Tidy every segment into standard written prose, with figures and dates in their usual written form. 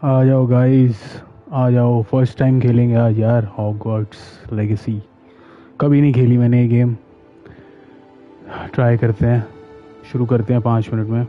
आ जाओ गाइस, आ जाओ। First time खेलेंगे आज यार हॉगवर्ट्स लेगेसी। कभी नहीं खेली मैंने ये गेम। ट्राई करते हैं, शुरू करते हैं 5 मिनट में।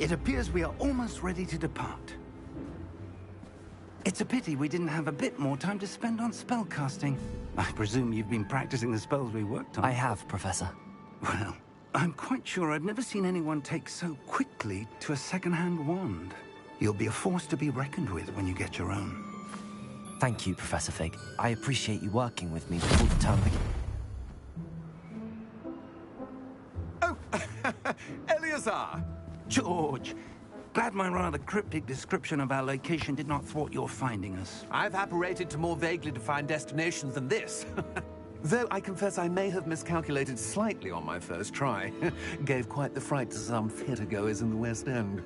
It appears we are almost ready to depart. It's a pity we didn't have a bit more time to spend on spellcasting. I presume you've been practicing the spells we worked on. I have, Professor. Well, I'm quite sure I've never seen anyone take so quickly to a second-hand wand. You'll be a force to be reckoned with when you get your own. Thank you, Professor Fig. I appreciate you working with me before the term begins. Oh, Eleazar! George, glad my rather cryptic description of our location did not thwart your finding us. I've apparated to more vaguely defined destinations than this. Though I confess I may have miscalculated slightly on my first try. Gave quite the fright to some theatre-goers in the West End.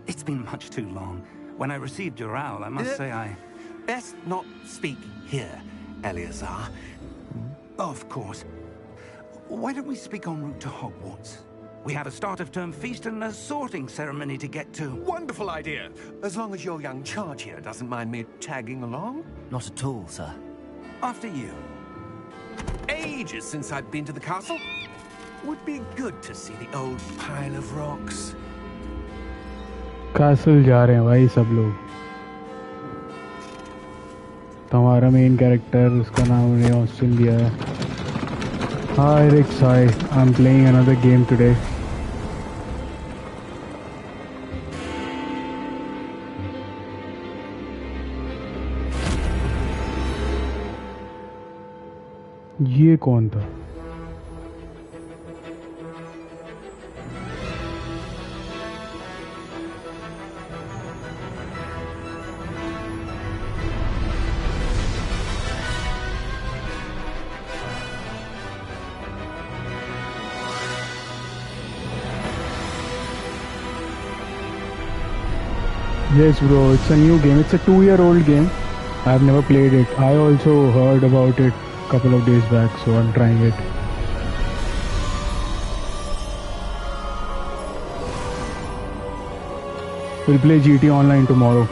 It's been much too long. When I received your owl, I must say I... Best not speak here, Eleazar. Of course. Why don't we speak en route to Hogwarts? We have a start-of-term feast and a sorting ceremony to get to. Wonderful idea! As long as your young charge here doesn't mind me tagging along. Not at all, sir. After you. Ages since I've been to the castle. Would be good to see the old pile of rocks. Castle जा रहे हैं भाई सब लोग। हमारा main character, उसका नाम हमने ऑस्टिन दिया है। Hi Rix, hi. I'm playing another game today. ये कौन था? Yes bro, it's a new game. It's a 2-year-old game. I've never played it. I also heard about it a couple of days back, so I'm trying it. We'll play GT Online tomorrow.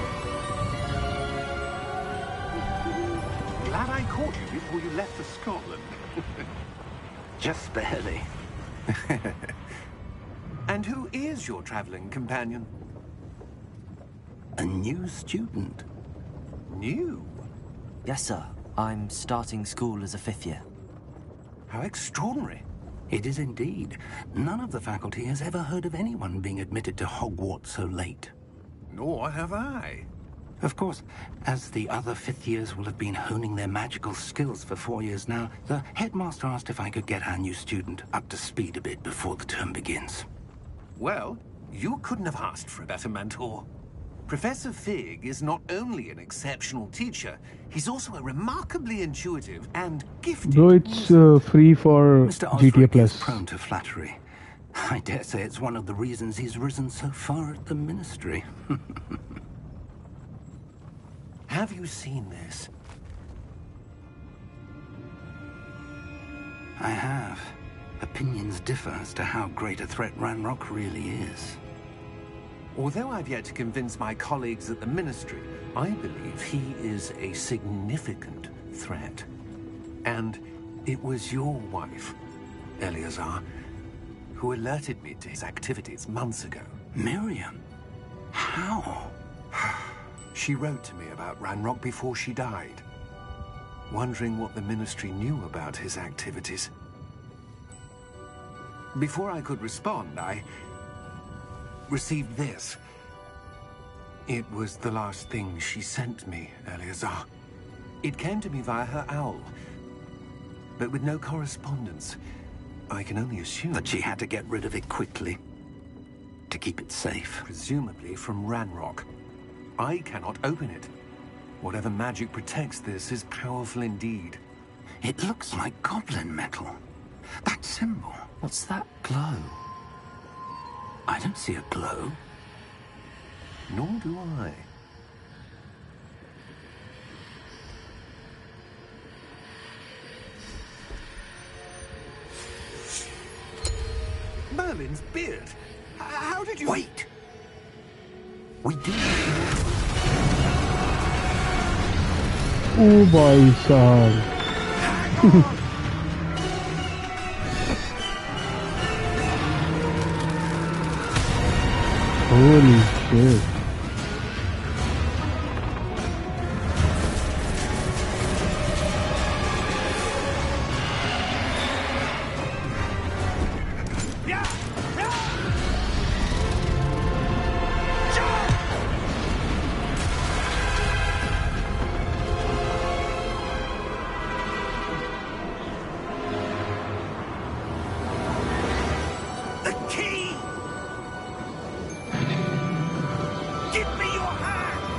Glad I caught you before you left for Scotland. Just barely. And who is your traveling companion? A new student. New? Yes, sir. I'm starting school as a 5th year. How extraordinary. It is indeed. None of the faculty has ever heard of anyone being admitted to Hogwarts so late. Nor have I. Of course, as the other 5th years will have been honing their magical skills for 4 years now, the headmaster asked if I could get our new student up to speed a bit before the term begins. Well, you couldn't have asked for a better mentor. Professor Fig is not only an exceptional teacher, he's also a remarkably intuitive and gifted... Bro, it's free for Mr. GTA Osric Plus. is prone to flattery. I dare say it's one of the reasons he's risen so far at the Ministry. Have you seen this? I have. Opinions differ as to how great a threat Ranrock really is. Although I've yet to convince my colleagues at the Ministry, I believe he is a significant threat. And it was your wife, Eleazar, who alerted me to his activities months ago. Miriam? How? She wrote to me about Ranrock before she died, wondering what the Ministry knew about his activities. Before I could respond, I received this. It was the last thing she sent me, Eleazar. It came to me via her owl, but with no correspondence. I can only assume... That she had to get rid of it quickly, to keep it safe. Presumably from Ranrock. I cannot open it. Whatever magic protects this is powerful indeed. It looks like goblin metal. That symbol. What's that glow? I don't see a glow. Nor do I. Merlin's beard. How did you... Wait! We do... Oh boy, sir. Holy shit. The key! Give me your hand!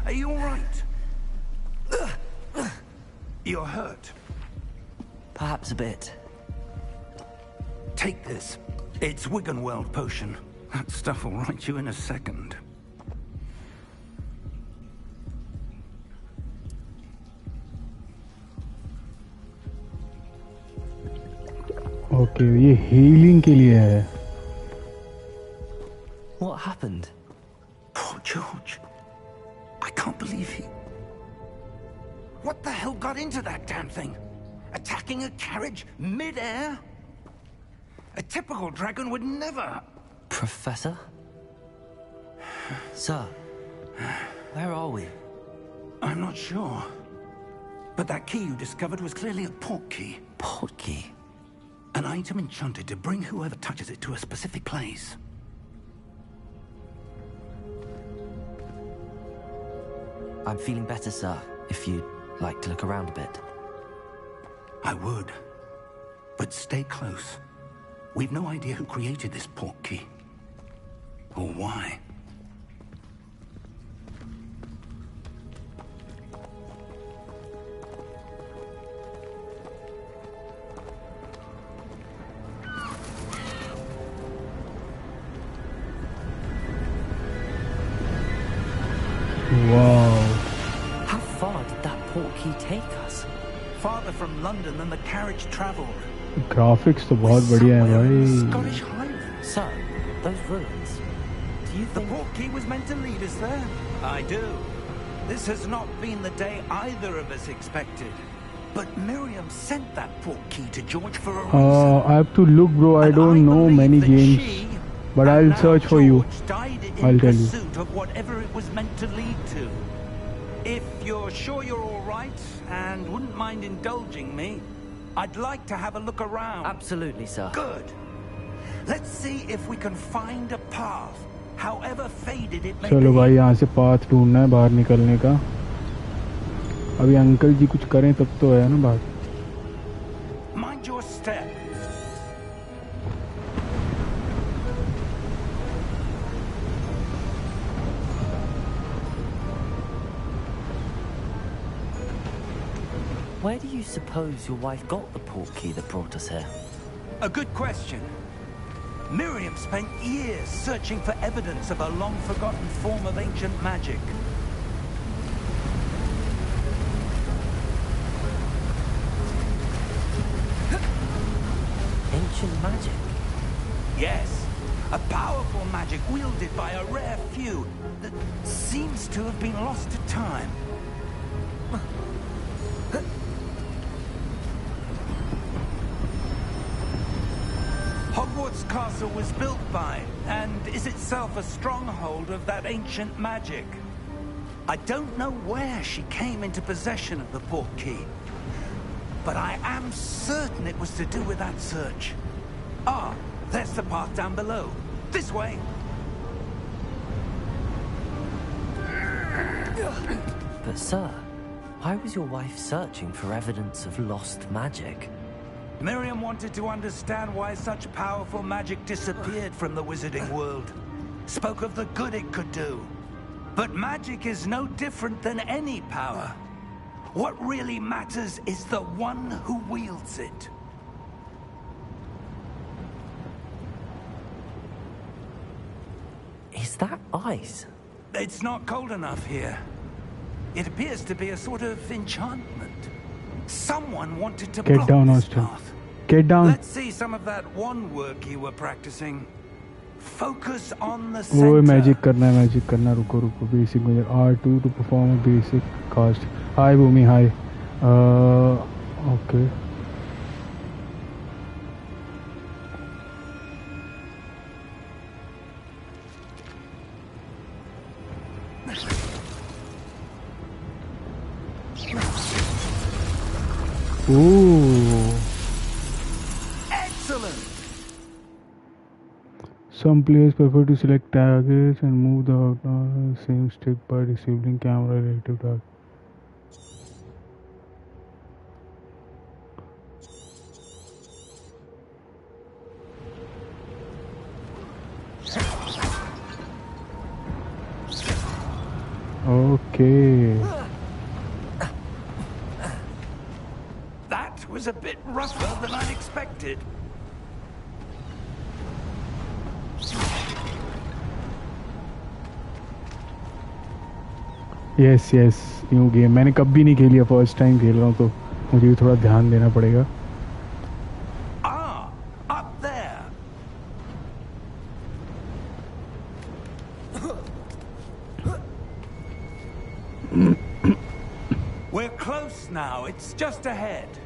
Are you all right? You're hurt. Perhaps a bit. Take this. It's Wiggenweld potion. That stuff will right you in a second. Okay, ये healing के लिए है. What happened? Poor George. I can't believe he... What the hell got into that damn thing? Attacking a carriage mid-air? A typical dragon would never... Professor? Sir, where are we? I'm not sure. But that key you discovered was clearly a port key. Port key? An item enchanted to bring whoever touches it to a specific place. I'm feeling better, sir, if you'd like to look around a bit. I would. But stay close. We've no idea who created this port key. Or why. Wow. How far did that portkey take us? Farther from London than the carriage travelled. Graphics तो बहुत बढ़िया है भाई. Scottish Highlands. So, those ruins. Do you The think portkey was meant to lead us there? I do. This has not been the day either of us expected. But Miriam sent that portkey to George for a reason. I have to look, bro. I And don't know believe many that games, she but and I'll now search for you. George died in I'll tell you. pursuit of whatever it was meant to lead to. If you're sure you're all right and wouldn't mind indulging me, I'd like to have a look around. Absolutely, sir. Good. Let's see if we can find a path, however faded it may चलो be. भाई यहाँ से path ढूंढना है बाहर निकलने का. अभी अंकल जी कुछ करें तब तो है ना बात. Mind your step. Where do you suppose your wife got the portkey that brought us here? A good question. Miriam spent years searching for evidence of a long-forgotten form of ancient magic. Ancient magic? Yes, a powerful magic wielded by a rare few that seems to have been lost to time. Hogwarts Castle was built by, and is itself a stronghold of that ancient magic. I don't know where she came into possession of the portkey, but I am certain it was to do with that search. Ah, there's the path down below. This way. But sir, why was your wife searching for evidence of lost magic? Miriam wanted to understand why such powerful magic disappeared from the wizarding world. Spoke of the good it could do. But magic is no different than any power. What really matters is the one who wields it. Is that ice? It's not cold enough here. It appears to be a sort of enchantment. Someone wanted to Get block down, this Austin. path. Get down. Let's see some of that one work you were practicing. Focus on the वो center. Magic करना है, magic करना. रुको रुको. Basic मुझे R2 to perform a basic cast. Hi Bhumi, hi. Okay. Ooh. Excellent. Some players prefer to select targets and move the same stick by disabling camera relative target. Okay. That was a bit rougher than I'd expected. Yes yes, new game मैंने कभी नहीं खेली है, first time खेल रहा हूँ, तो मुझे भी थोड़ा ध्यान देना पड़ेगा. Ah, up there. We're close now. It's just ahead.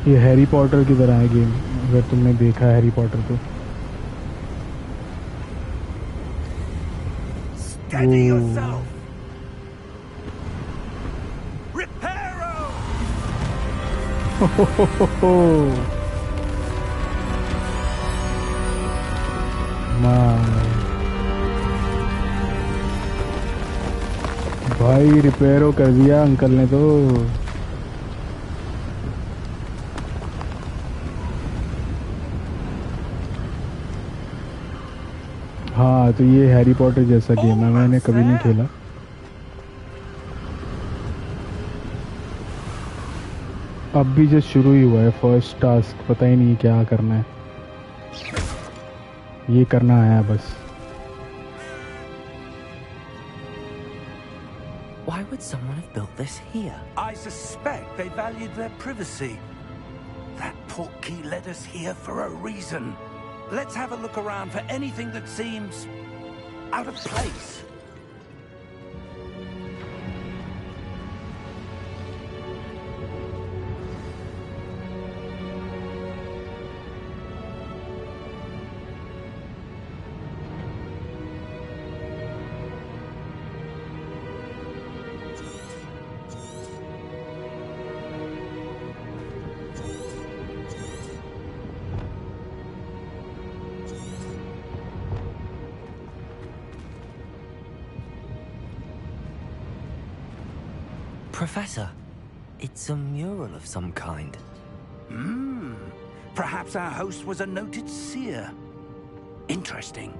ये हैरी पॉटर की तरह है गेम, अगर तुमने देखा है हैरी पॉटर तो. Steady yourself. Reparo. भाई रिपेयरो कर दिया अंकल ने तो. हाँ, तो ये हैरी पॉटर जैसा गेम है, मैंने कभी नहीं खेला. अब भी जस्ट शुरू ही हुआ है, फर्स्ट टास्क, पता ही नहीं क्या करना है. ये करना आया बस. Why would someone have built this here? I suspect they valued their privacy. That portkey led us here for a reason. Let's have a look around for anything that seems out of place. Professor, it's a mural of some kind. Perhaps our host was a noted seer. Interesting.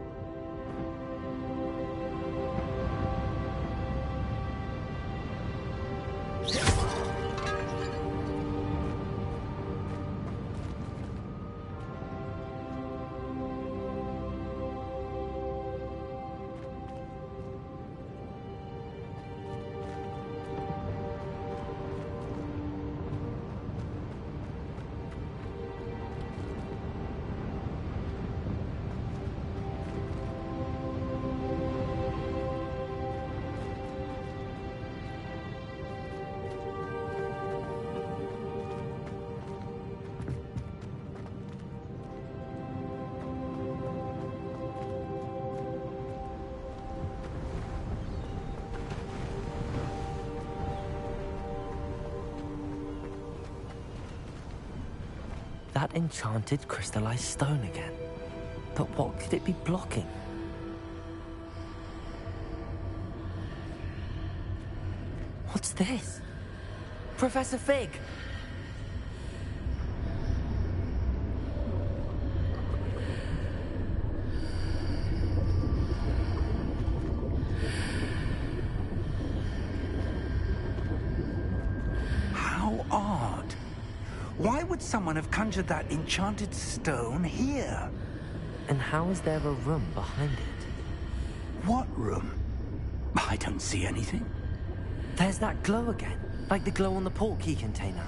That enchanted crystallized stone again. But what could it be blocking? What's this? Professor Fig! How odd. Why would someone have conjured that enchanted stone here? And how is there a room behind it? What room? I don't see anything. There's that glow again, like the glow on the portkey container.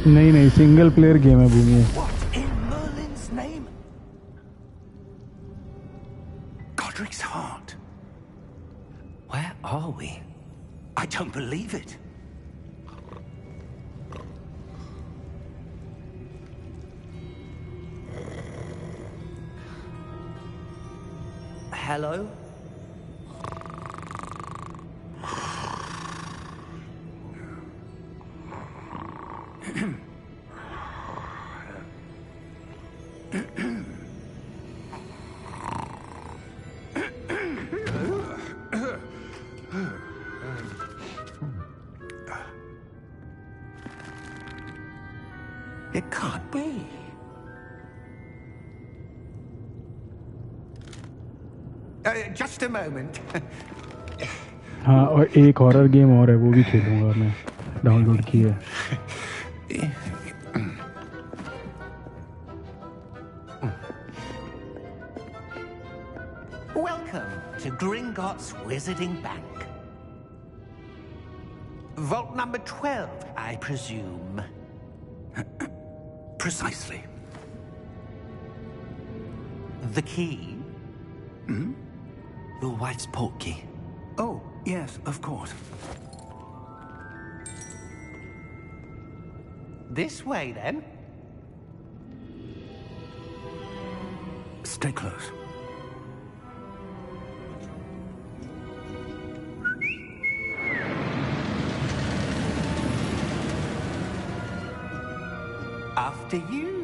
नहीं single player game है भूमि. What in Merlin's name? Godric's heart. Where are we? I don't believe it. Hello? It can't be. Just a moment. हाँ और एक horror game और है वो भी खेलूंगा मैं. डाउनलोड की है. Welcome to Gringotts Wizarding Bank. Vault number 12, I presume. Precisely. The key? Your wife's portkey. Oh, yes, of course. This way, then. Stay close. After you.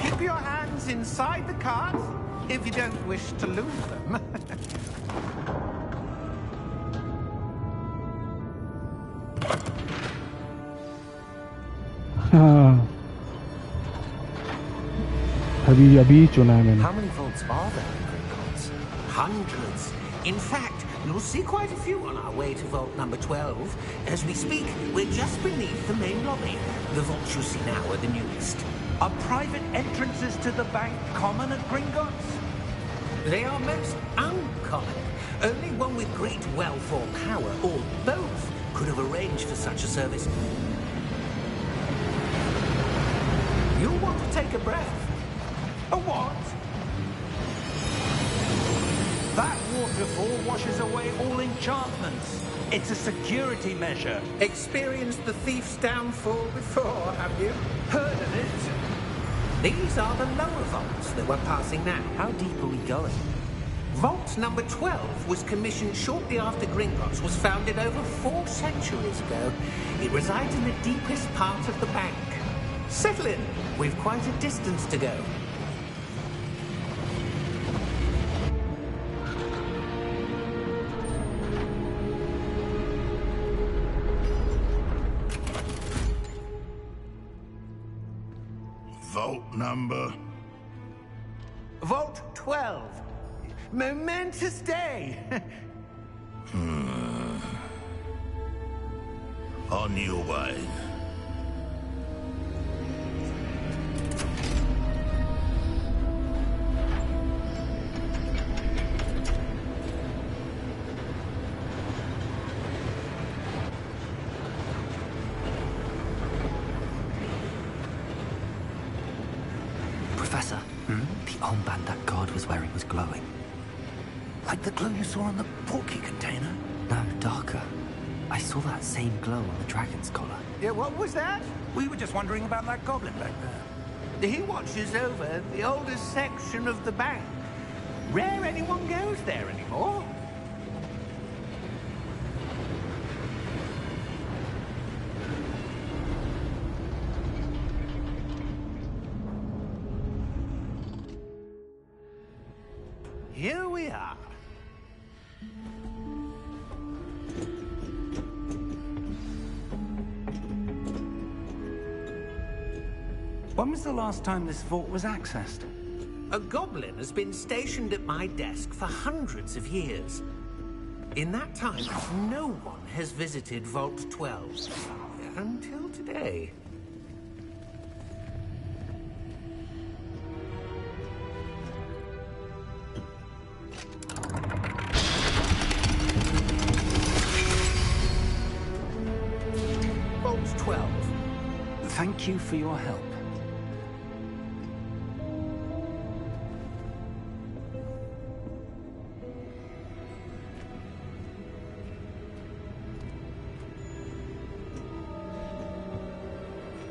Keep your hands inside the cart if you don't wish to lose them. हाँ अभी चुना है मैंने. How many vaults are there in Gringotts? Hundreds. In fact, You'll see quite a few on our way to vault number 12. As we speak, we're just beneath the main lobby. The vaults you see now are the newest. Are private entrances to the bank common at Gringotts? They are most uncommon. Only one with great wealth or power, or both, could have arranged for such a service. You'll want to take a breath. A what? That waterfall washes away all enchantments. It's a security measure. Experienced the thief's downfall before, have you? Heard of it? These are the lower vaults that we're passing now. How deep are we going? Vault number 12 was commissioned shortly after Gringotts was founded over 4 centuries ago. It resides in the deepest part of the bank. Settle in. We've quite a distance to go. Vault number? Vault 12. Momentous day. On your way. Professor, the armband that guard was wearing was glowing. Like the glow you saw on the porky container? No, darker. I saw that same glow on the dragon's collar. Yeah, what was that? We were just wondering about that goblin back there. He watches over the oldest section of the bank. Rare anyone goes there anymore. Here we are. When was the last time this vault was accessed? A goblin has been stationed at my desk for hundreds of years. In that time, no one has visited Vault 12. Until today. Vault 12. Thank you for your help.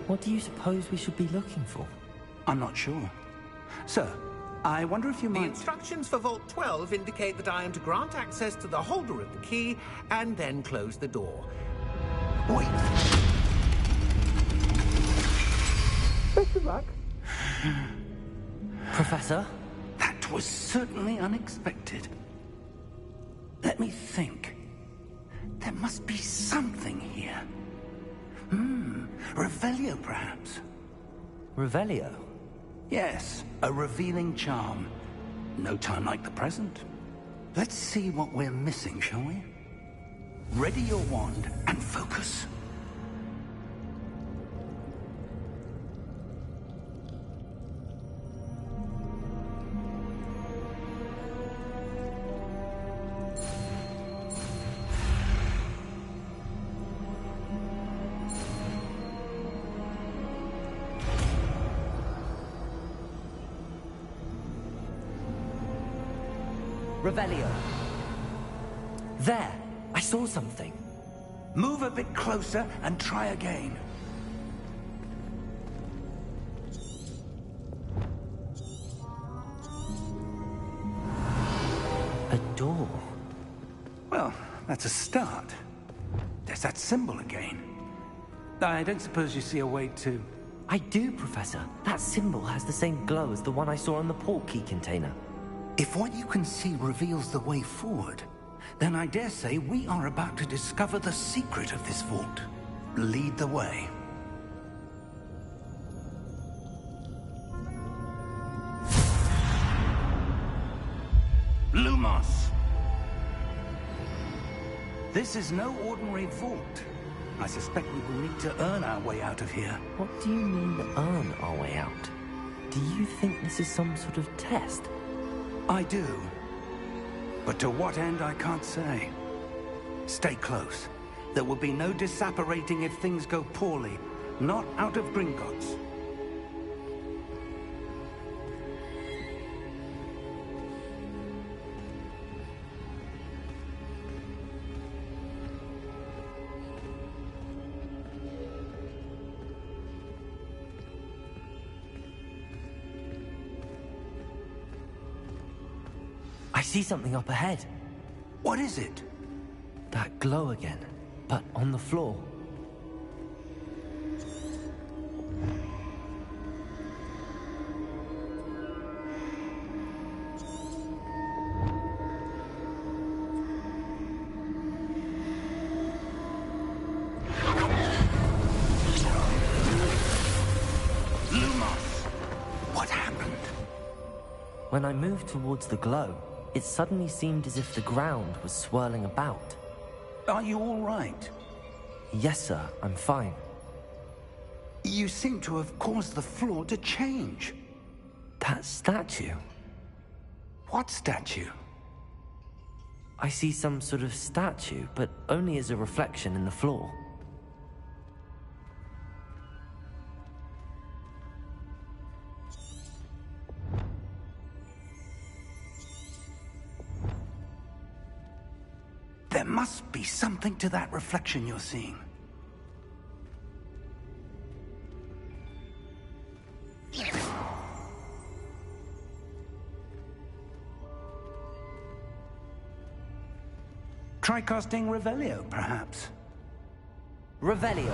What do you suppose we should be looking for? I'm not sure. Sir, I wonder if you The might... instructions for Vault 12 indicate that I am to grant access to the holder of the key and then close the door. Wait. Best of luck. Professor? That was certainly unexpected. Let me think. There must be something here. Revelio, perhaps? Revelio? Yes, a revealing charm. No time like the present. Let's see what we're missing, shall we? Ready your wand and focus. Revelio. There! I saw something. Move a bit closer and try again. A door. Well, that's a start. There's that symbol again. I don't suppose you see a way to... I do, Professor. That symbol has the same glow as the one I saw on the port key container. If what you can see reveals the way forward, then I dare say we are about to discover the secret of this vault. Lead the way. Lumos! This is no ordinary vault. I suspect we will need to earn our way out of here. What do you mean, earn our way out? Do you think this is some sort of test? I do. But to what end, I can't say. Stay close. There will be no disapparating if things go poorly. Not out of Gringotts. I see something up ahead. What is it? That glow again, but on the floor. What happened? When I moved towards the glow, it suddenly seemed as if the ground was swirling about. Are you all right? Yes, sir, I'm fine. You seem to have caused the floor to change. That statue? What statue? I see some sort of statue, but only as a reflection in the floor. There must be something to that reflection you're seeing. Try casting Revelio, perhaps. Revelio.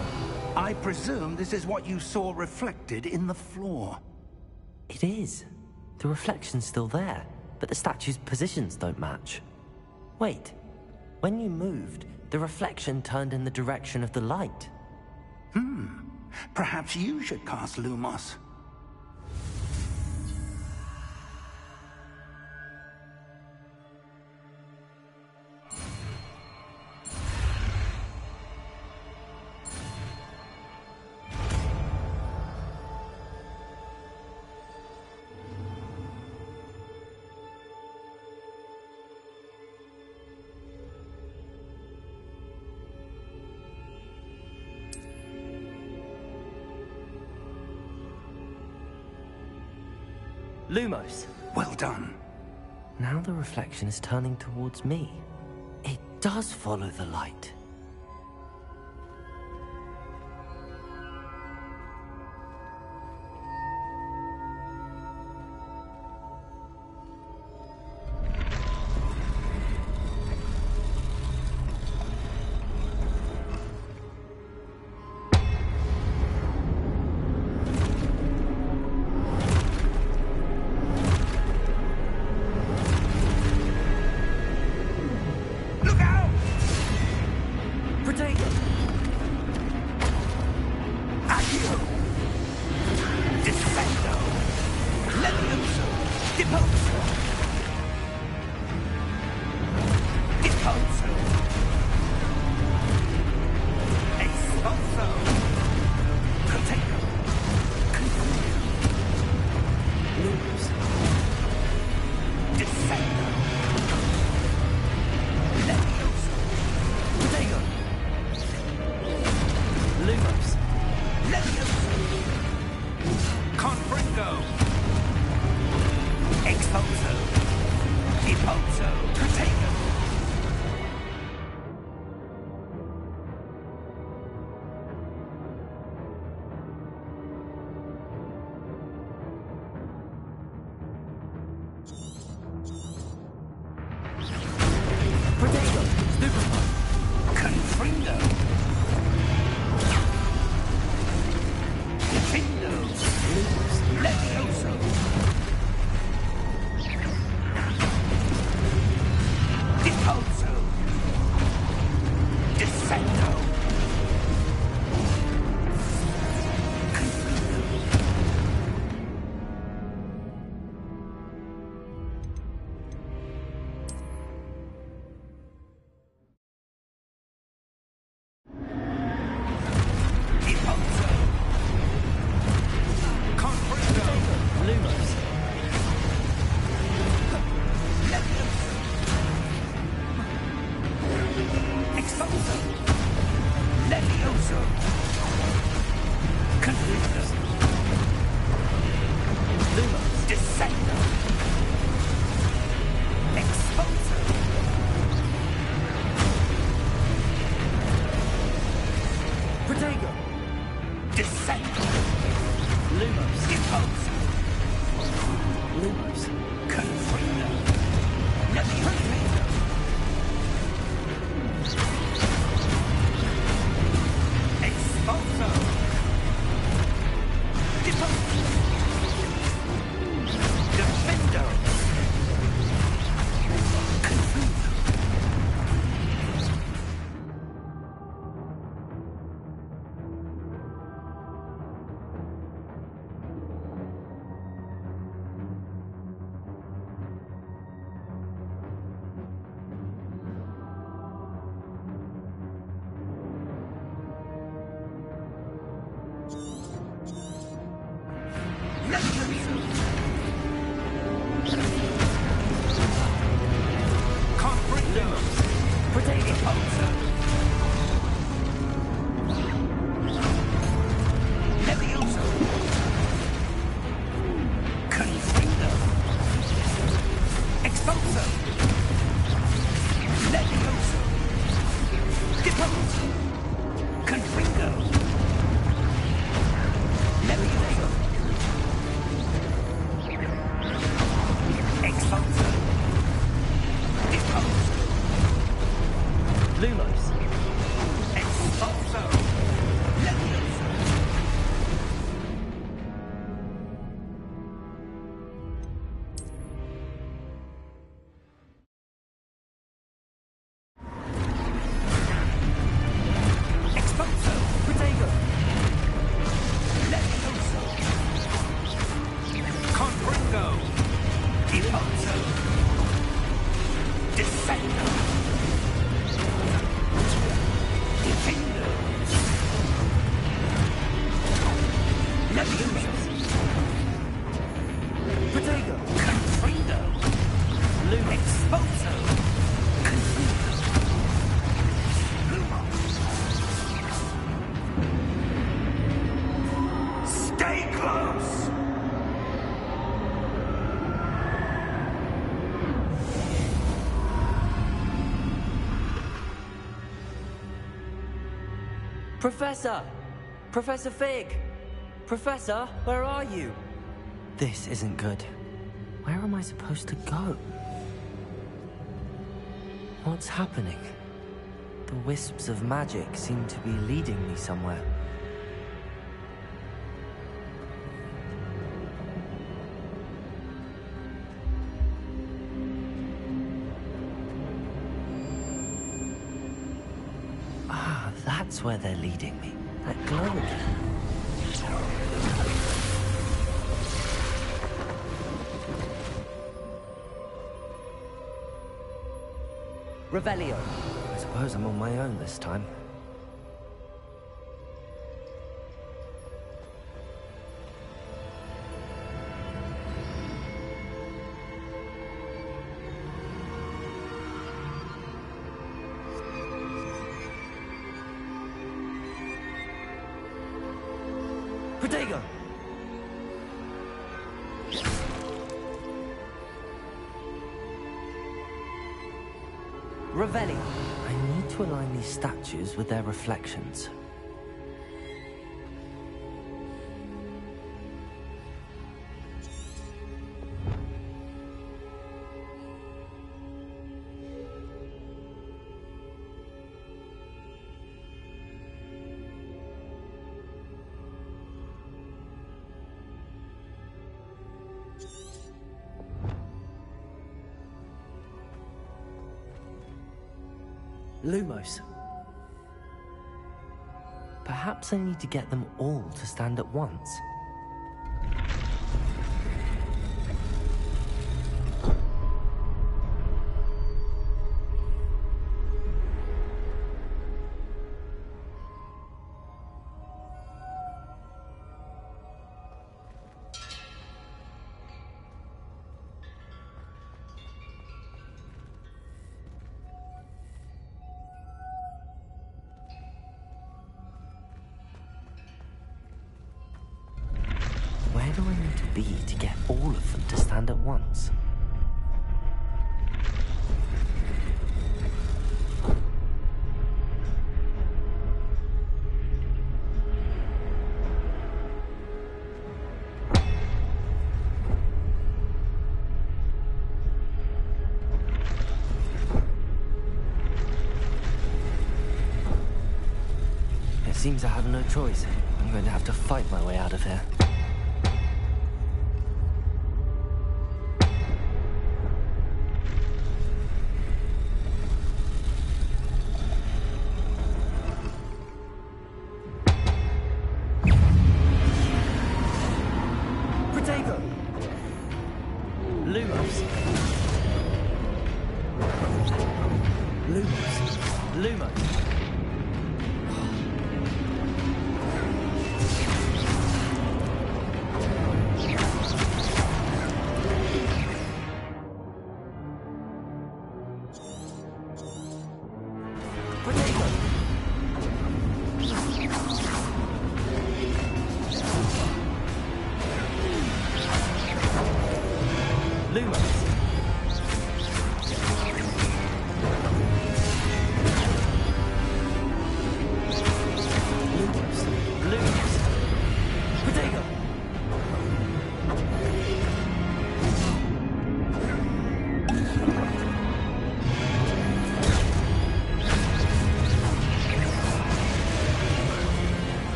I presume this is what you saw reflected in the floor. It is. The reflection's still there, but the statue's positions don't match. Wait. When you moved, the reflection turned in the direction of the light. Perhaps you should cast Lumos. Lumos. Well done. Now the reflection is turning towards me. It does follow the light. Professor! Professor Fig! Professor, where are you? This isn't good. Where am I supposed to go? What's happening? The wisps of magic seem to be leading me somewhere. Ah, that's where they're leading me. That glow. Revelio. I suppose I'm on my own this time. Protego! Revelli. I need to align these statues with their reflections. Lumos. Perhaps I need to get them all to stand at once. Where do I need to be to get all of them to stand at once? It seems I have no choice. I'm going to have to fight my way out of here. Lumos. Lumos. Lumos.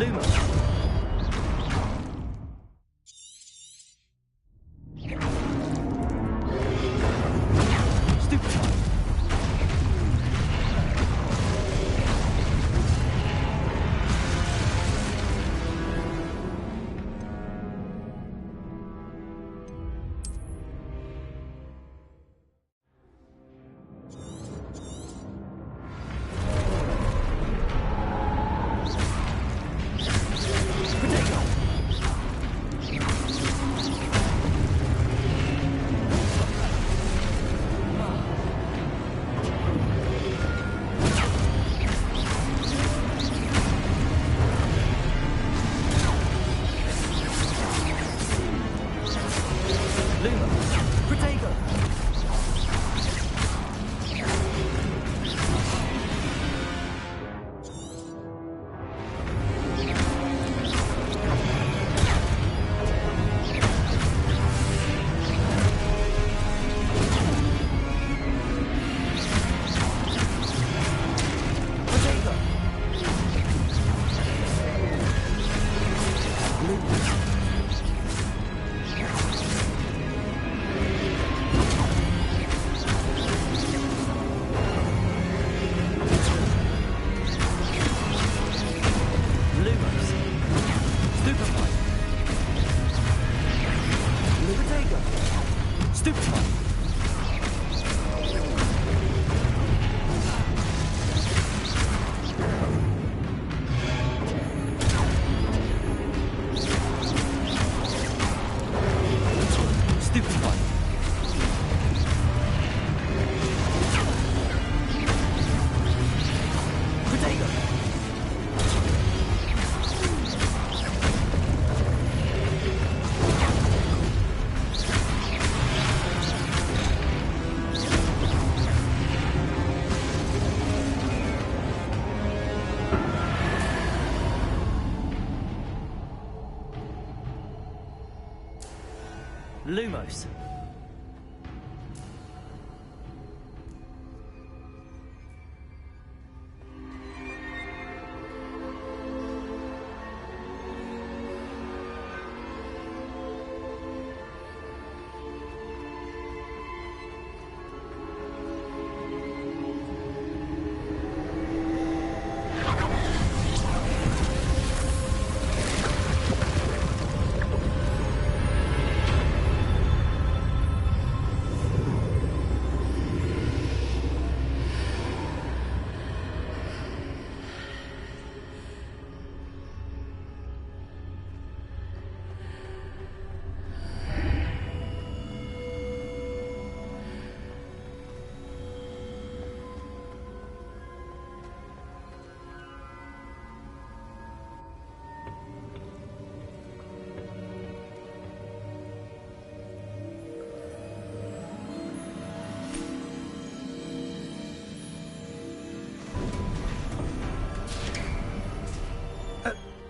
Lumos. Stupefy. Lumos.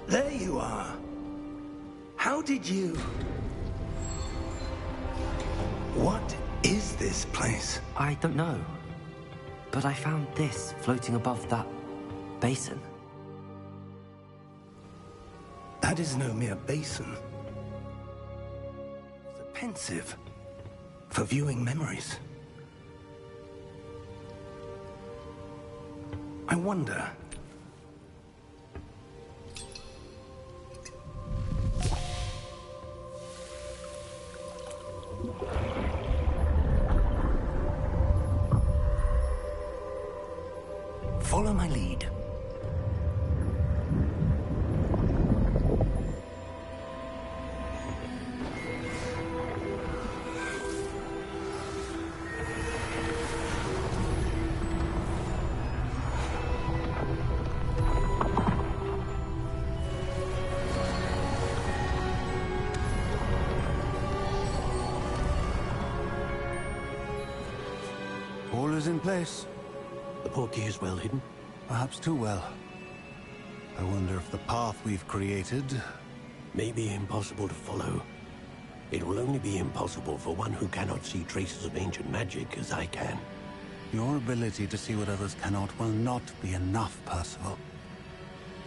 There you are. How did you... What is this place? I don't know. But I found this floating above that basin. That is no mere basin. It's a pensive for viewing memories. I wonder... Follow my lead. All is in place. The portkey is well hidden. Perhaps too well. I wonder if the path we've created... May be impossible to follow. It will only be impossible for one who cannot see traces of ancient magic as I can. Your ability to see what others cannot will not be enough, Percival.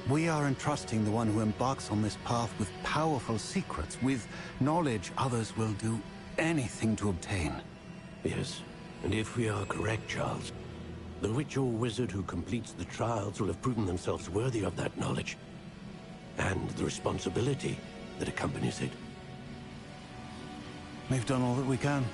We are entrusting the one who embarks on this path with powerful secrets, with knowledge others will do anything to obtain. Yes, and if we are correct, Charles, the witch or wizard who completes the trials will have proven themselves worthy of that knowledge, and the responsibility that accompanies it. We've done all that we can.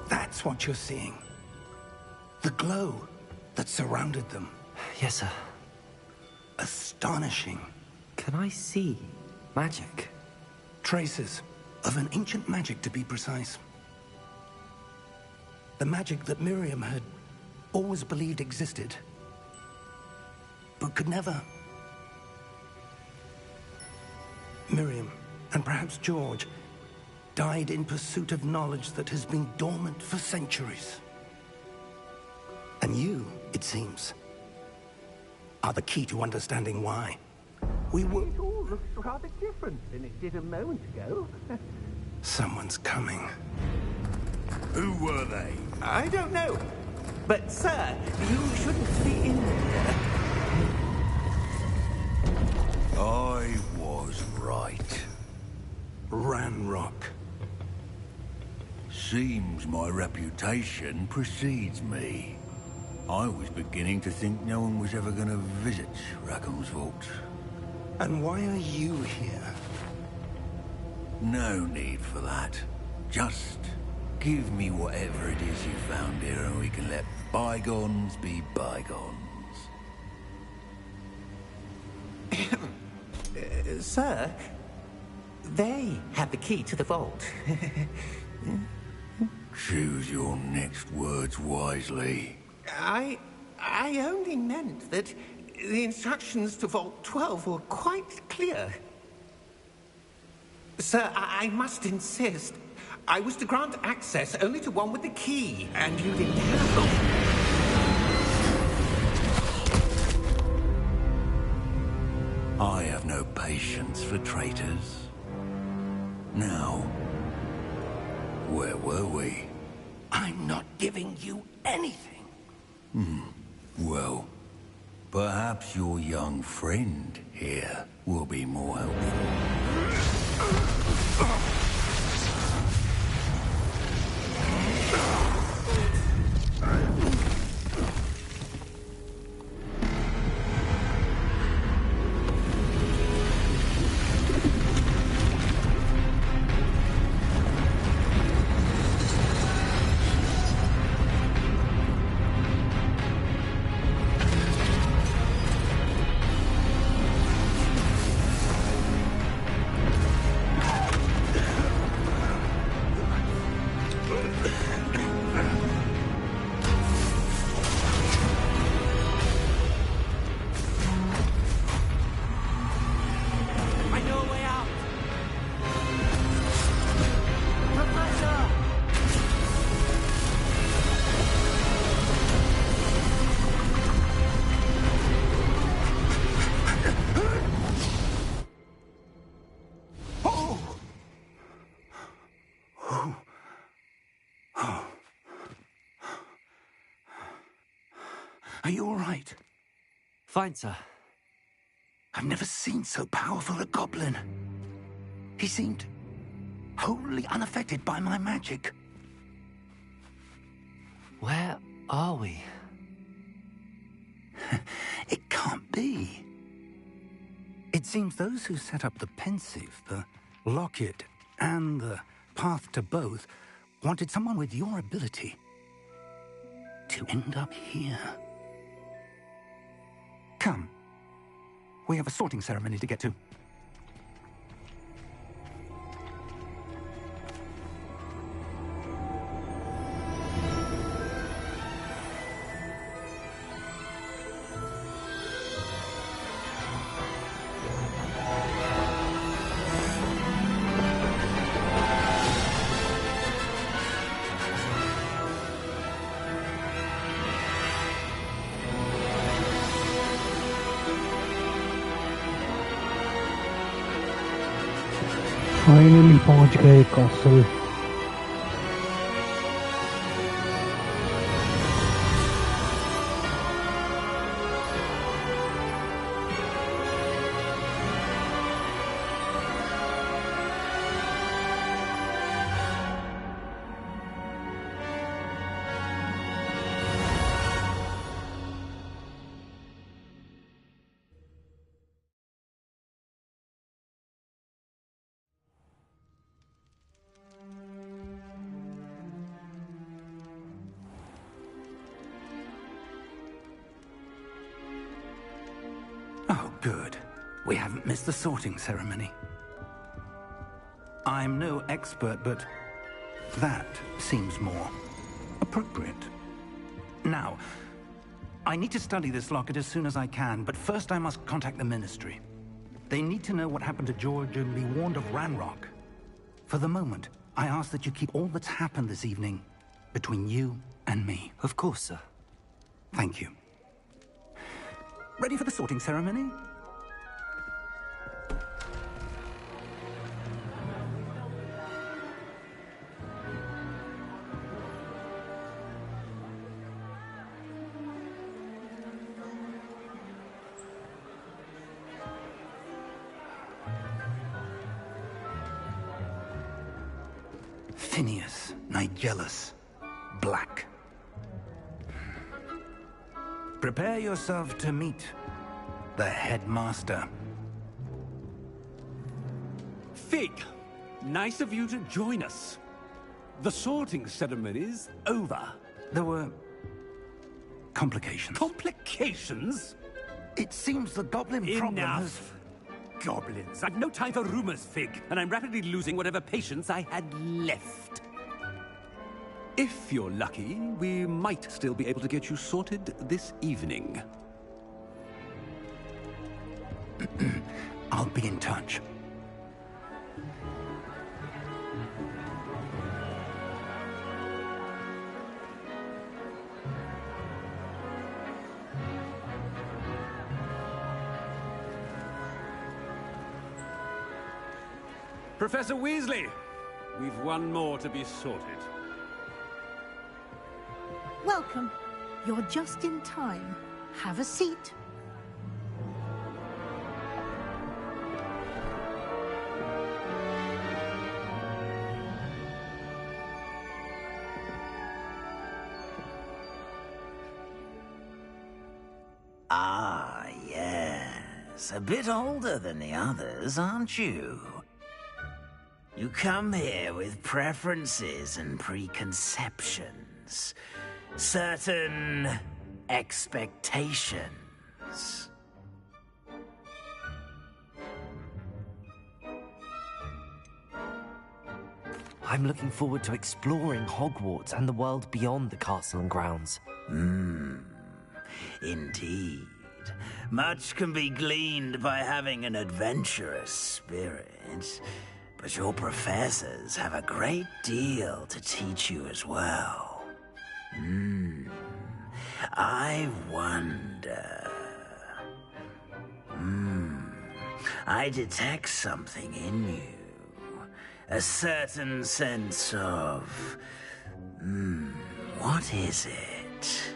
That's what you're seeing. The glow that surrounded them. Yes, sir. Astonishing. Can I see magic? Traces of an ancient magic, to be precise. The magic that Miriam had always believed existed, but could never. Miriam, and perhaps George, died in pursuit of knowledge that has been dormant for centuries. And you, it seems, are the key to understanding why. We were... It all looks rather different than it did a moment ago. Someone's coming. Who were they? I don't know. But, sir, you shouldn't be in here. I was right. Ranrock. Seems my reputation precedes me. I was beginning to think no one was ever going to visit Rackham's vault. And why are you here? No need for that. Just give me whatever it is you found here and we can let bygones be bygones. Sir, they have the key to the vault. Choose your next words wisely. I only meant that the instructions to Vault 12 were quite clear. Sir, I must insist. I was to grant access only to one with the key, and you didn't have them. I have no patience for traitors. Now, where were we? I'm not giving you anything. Well, perhaps your young friend here will be more helpful. Are you all right? Fine, sir. I've never seen so powerful a goblin. He seemed wholly unaffected by my magic. Where are we? It can't be. It seems those who set up the pensive, the locket, and the path to both wanted someone with your ability to end up here. Come. We have a sorting ceremony to get to. Finally पहुंच गए castle. Oh, good. We haven't missed the sorting ceremony. I'm no expert, but that seems more appropriate. Now, I need to study this locket as soon as I can, but first I must contact the Ministry. They need to know what happened to George and be warned of Ranrock. For the moment, I ask that you keep all that's happened this evening between you and me. Of course, sir. Thank you. Ready for the sorting ceremony? Phineas, Nigellus, Black. Prepare yourself to meet the headmaster. Fig, nice of you to join us. The sorting ceremony's over. There were complications. Complications? It seems the goblin problem has... Enough! Goblins. I've no time for rumors, Fig, and I'm rapidly losing whatever patience I had left. If you're lucky, we might still be able to get you sorted this evening. I'll be in touch. Professor Weasley, we've one more to be sorted. Welcome. You're just in time. Have a seat. Ah, yes. A bit older than the others, aren't you? You come here with preferences and preconceptions. Certain expectations. I'm looking forward to exploring Hogwarts and the world beyond the castle and grounds. Indeed. Much can be gleaned by having an adventurous spirit, but your professors have a great deal to teach you as well. I wonder... I detect something in you. A certain sense of... what is it?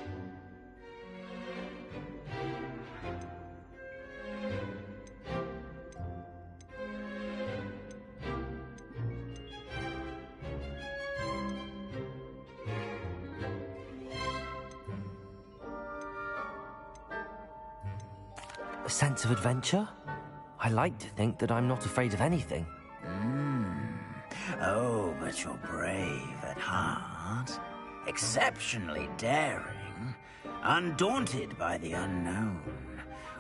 A sense of adventure? I like to think that I'm not afraid of anything. Oh, but you're brave at heart. Exceptionally daring. Undaunted by the unknown.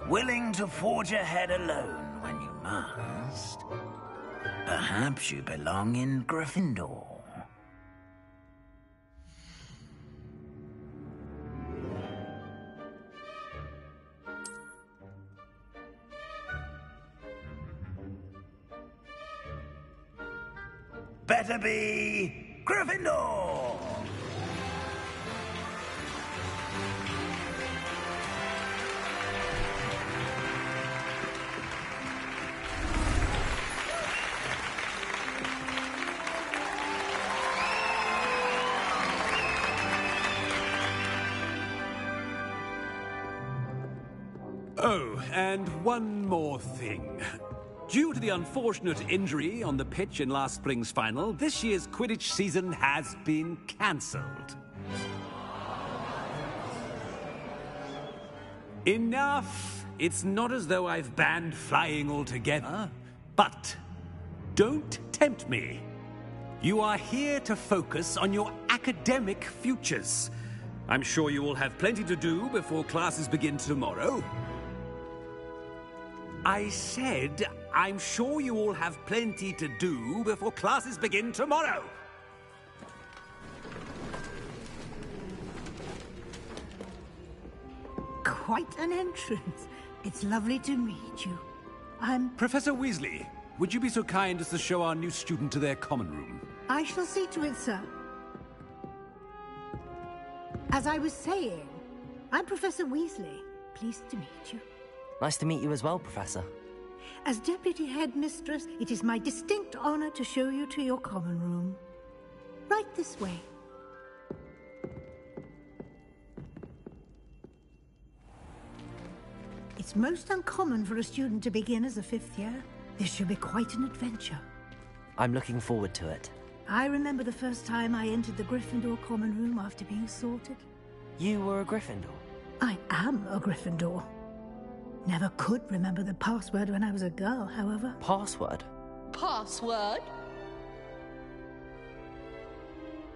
Willing to forge ahead alone when you must. Perhaps you belong in Gryffindor. Better be Gryffindor! Oh, and one more thing. Due to the unfortunate injury on the pitch in last spring's final, this year's Quidditch season has been cancelled. Enough! It's not as though I've banned flying altogether, but don't tempt me. You are here to focus on your academic futures. I'm sure you will have plenty to do before classes begin tomorrow. I said, I'm sure you all have plenty to do before classes begin tomorrow. Quite an entrance. It's lovely to meet you. I'm... Professor Weasley, would you be so kind as to show our new student to their common room? I shall see to it, sir. As I was saying, I'm Professor Weasley. Pleased to meet you. Nice to meet you as well, Professor. As Deputy Headmistress, it is my distinct honor to show you to your common room. Right this way. It's most uncommon for a student to begin as a fifth year. This should be quite an adventure. I'm looking forward to it. I remember the first time I entered the Gryffindor common room after being sorted. You were a Gryffindor? I am a Gryffindor. Never could remember the password when I was a girl, however. Password? Password?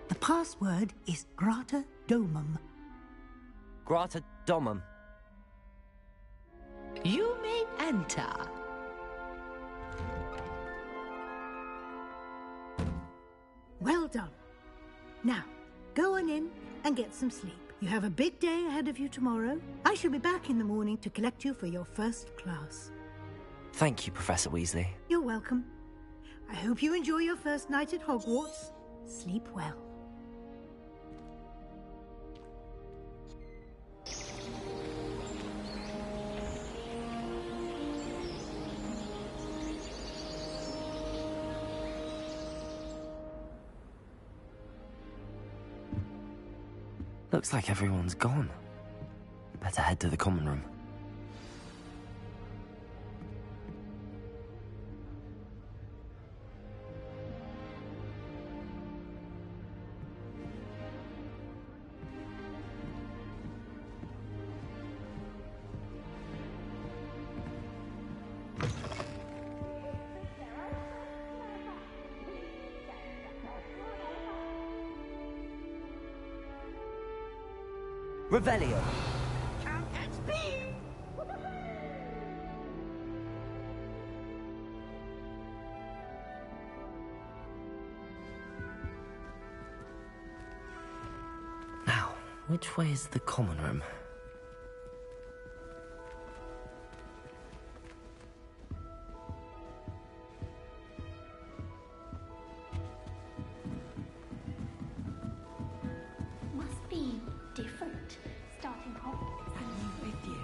The password is Grata Domum. Grata Domum. You may enter. Well done. Now, go on in and get some sleep. You have a big day ahead of you tomorrow. I shall be back in the morning to collect you for your first class. Thank you, Professor Weasley. You're welcome. I hope you enjoy your first night at Hogwarts. Sleep well. Looks like everyone's gone. Better head to the common room. Revelio. Can't catch me! Now, which way is the common room? Must be different. Starting Hogwarts. And with you.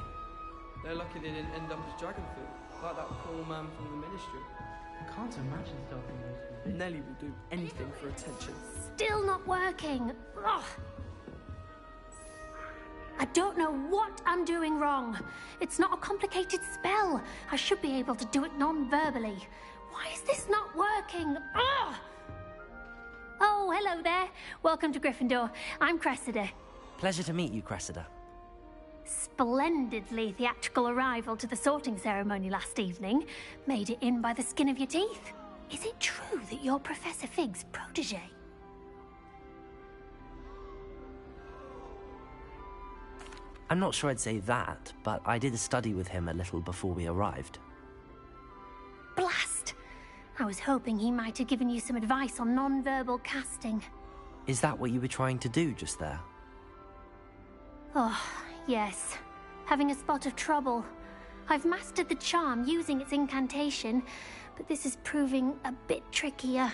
They're lucky they didn't end up as Dragonfield, like that poor man from the Ministry. I can't imagine starting this. Nellie will do anything for attention. Still not working. Ugh. I don't know what I'm doing wrong. It's not a complicated spell. I should be able to do it non-verbally. Why is this not working? Ugh. Oh, hello there. Welcome to Gryffindor. I'm Cressida. Pleasure to meet you, Cressida. Splendidly theatrical arrival to the sorting ceremony last evening. Made it in by the skin of your teeth. Is it true that you're Professor Fig's protege? I'm not sure I'd say that, but I did study with him a little before we arrived. Blast! I was hoping he might have given you some advice on non-verbal casting. Is that what you were trying to do just there? Oh, yes. Having a spot of trouble. I've mastered the charm using its incantation, but this is proving a bit trickier.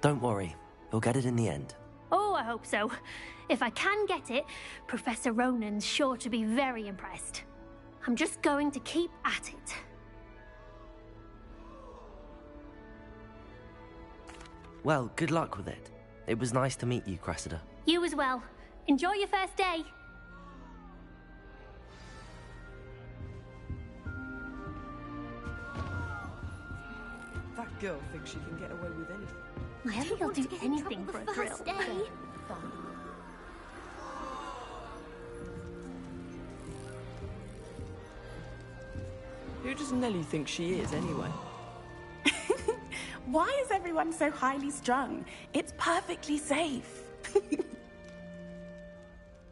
Don't worry, you'll get it in the end. Oh, I hope so. If I can get it, Professor Ronan's sure to be very impressed. I'm just going to keep at it. Well, good luck with it. It was nice to meet you, Cressida. You as well. Enjoy your first day. That girl thinks she can get away with anything. I think I'll do anything for a thrill. Who does Nellie think she is, anyway? Why is everyone so highly strung? It's perfectly safe.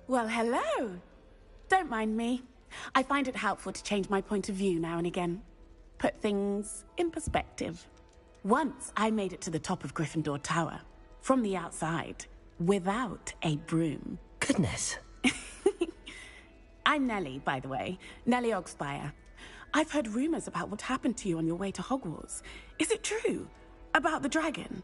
Well, hello. Don't mind me. I find it helpful to change my point of view now and again. Put things in perspective. Once I made it to the top of Gryffindor Tower, from the outside, without a broom. Goodness. I'm Nellie, by the way. Nellie Ogspire. I've heard rumors about what happened to you on your way to Hogwarts. Is it true? About the dragon?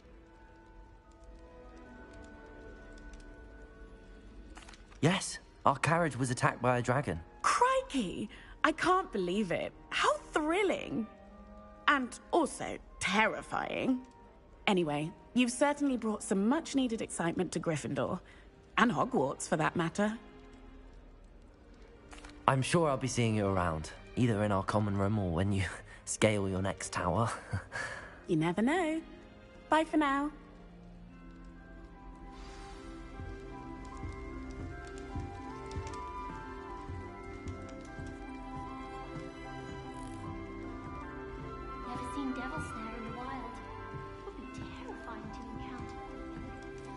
Yes, our carriage was attacked by a dragon. Crikey! I can't believe it. How thrilling! And also terrifying. Anyway, you've certainly brought some much-needed excitement to Gryffindor. And Hogwarts, for that matter. I'm sure I'll be seeing you around, either in our common room or when you scale your next tower. You never know. Bye for now. Never seen devil snare in the wild. Would be terrifying to encounter.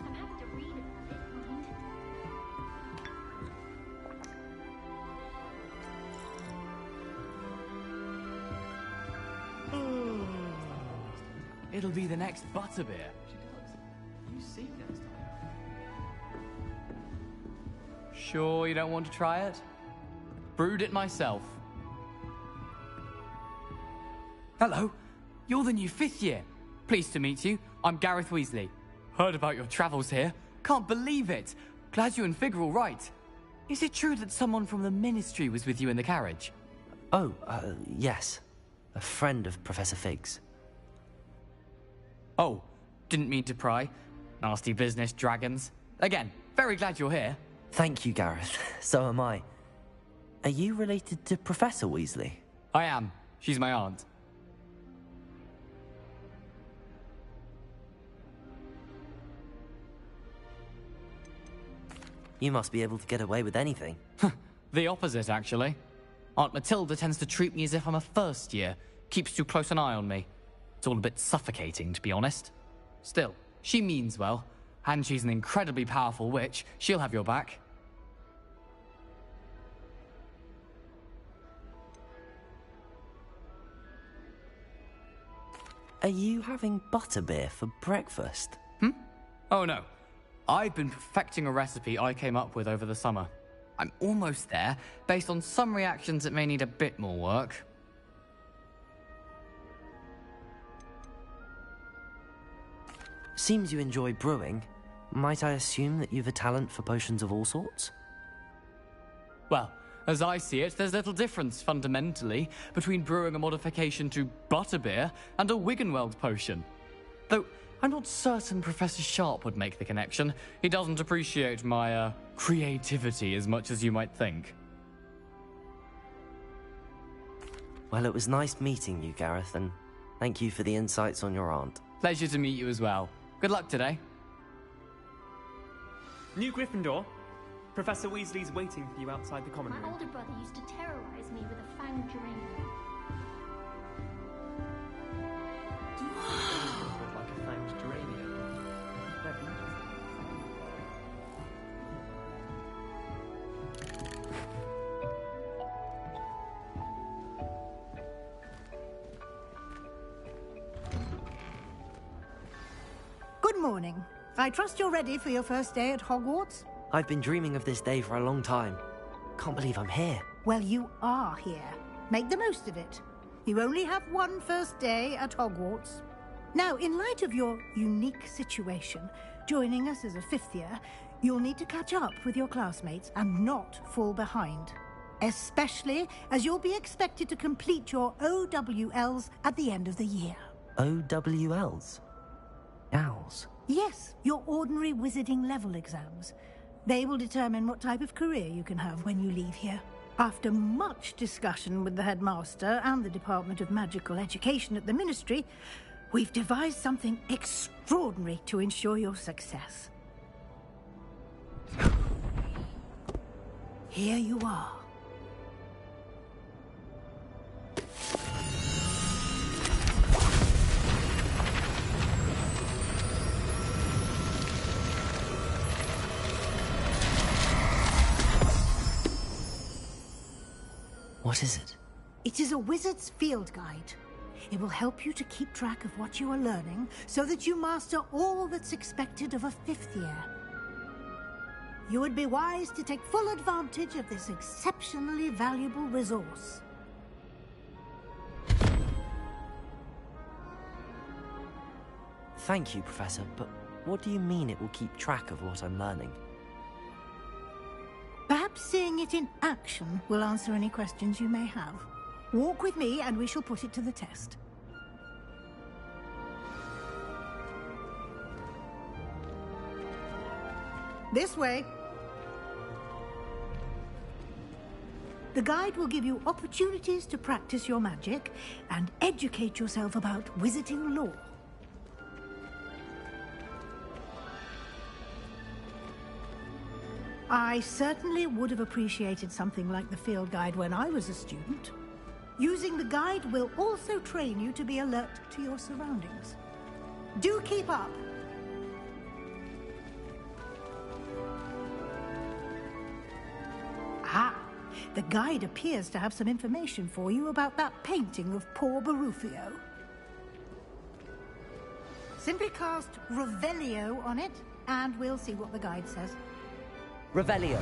I'm happy to read about it, mind. It'll be the next butterbeer. She does. You see next time. Sure you don't want to try it? Brewed it myself. Hello, you're the new 5th year. Pleased to meet you. I'm Gareth Weasley. Heard about your travels here. Can't believe it. Glad you and Fig are all right. Is it true that someone from the Ministry was with you in the carriage? Oh, yes. A friend of Professor Fig's. Oh, didn't mean to pry. Nasty business, dragons. Again, very glad you're here. Thank you, Gareth. So am I. Are you related to Professor Weasley? I am. She's my aunt. You must be able to get away with anything. The opposite, actually. Aunt Matilda tends to treat me as if I'm a first year. Keeps too close an eye on me. It's all a bit suffocating, to be honest. Still, she means well. And she's an incredibly powerful witch. She'll have your back. Are you having butterbeer for breakfast? Oh no. I've been perfecting a recipe I came up with over the summer. I'm almost there, based on some reactions that may need a bit more work. Seems you enjoy brewing. Might I assume that you've a talent for potions of all sorts? Well, as I see it, there's little difference, fundamentally, between brewing a modification to butterbeer and a Wiggenweld potion. Though, I'm not certain Professor Sharp would make the connection. He doesn't appreciate my, creativity as much as you might think. Well, it was nice meeting you, Gareth, and thank you for the insights on your aunt. Pleasure to meet you as well. Good luck today. New Gryffindor. Professor Weasley's waiting for you outside the common My room. older brother used to terrorize me with a fanged geranium. Like a fanged geranium. Good morning. I trust you're ready for your first day at Hogwarts? I've been dreaming of this day for a long time. Can't believe I'm here. Well, you are here. Make the most of it. You only have one first day at Hogwarts. Now, in light of your unique situation, joining us as a 5th year, you'll need to catch up with your classmates and not fall behind. Especially as you'll be expected to complete your OWLs at the end of the year. OWLs? Owls? Yes, your ordinary wizarding level exams. They will determine what type of career you can have when you leave here. After much discussion with the headmaster and the Department of Magical Education at the Ministry, we've devised something extraordinary to ensure your success. Here you are. What is it? It is a wizard's field guide. It will help you to keep track of what you are learning so that you master all that's expected of a 5th year. You would be wise to take full advantage of this exceptionally valuable resource. Thank you, Professor, but what do you mean it will keep track of what I'm learning? Perhaps seeing it in action will answer any questions you may have. Walk with me and we shall put it to the test. This way. The guide will give you opportunities to practice your magic and educate yourself about wizarding lore. I certainly would have appreciated something like the field guide when I was a student. Using the guide will also train you to be alert to your surroundings. Do keep up! Ah, the guide appears to have some information for you about that painting of poor Barufio. Simply cast Revelio on it, and we'll see what the guide says. Revelio.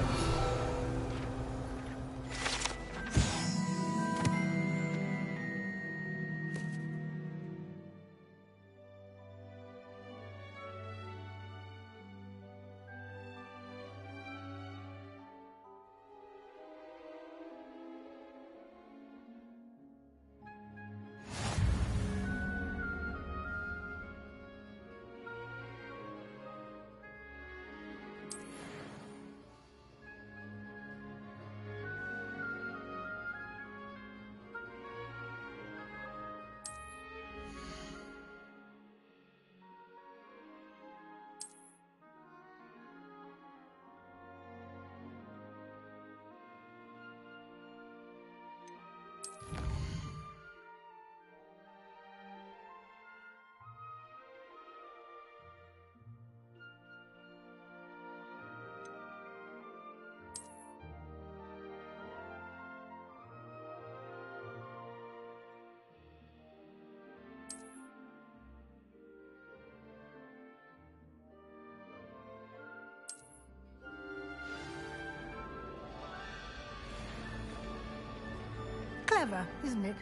Clever, isn't it?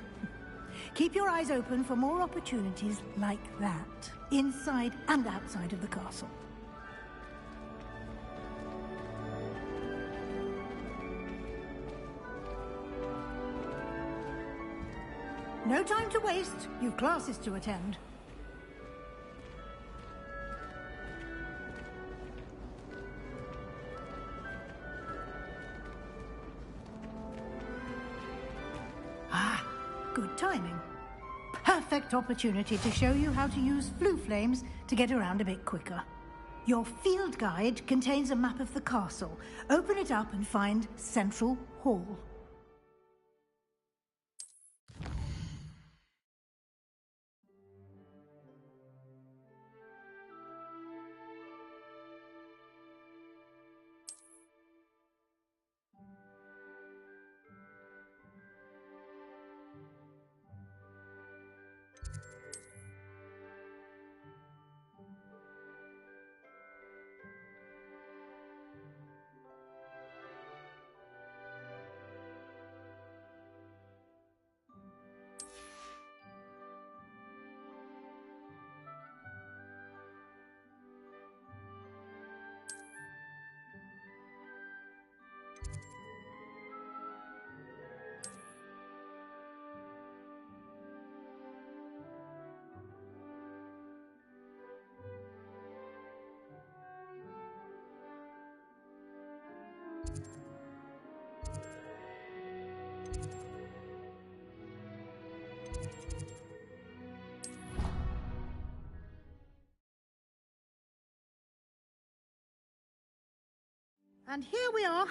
Keep your eyes open for more opportunities like that, inside and outside of the castle. No time to waste. You've classes to attend. Good timing. Perfect opportunity to show you how to use flue flames to get around a bit quicker. Your field guide contains a map of the castle. Open it up and find Central Hall. And here we are.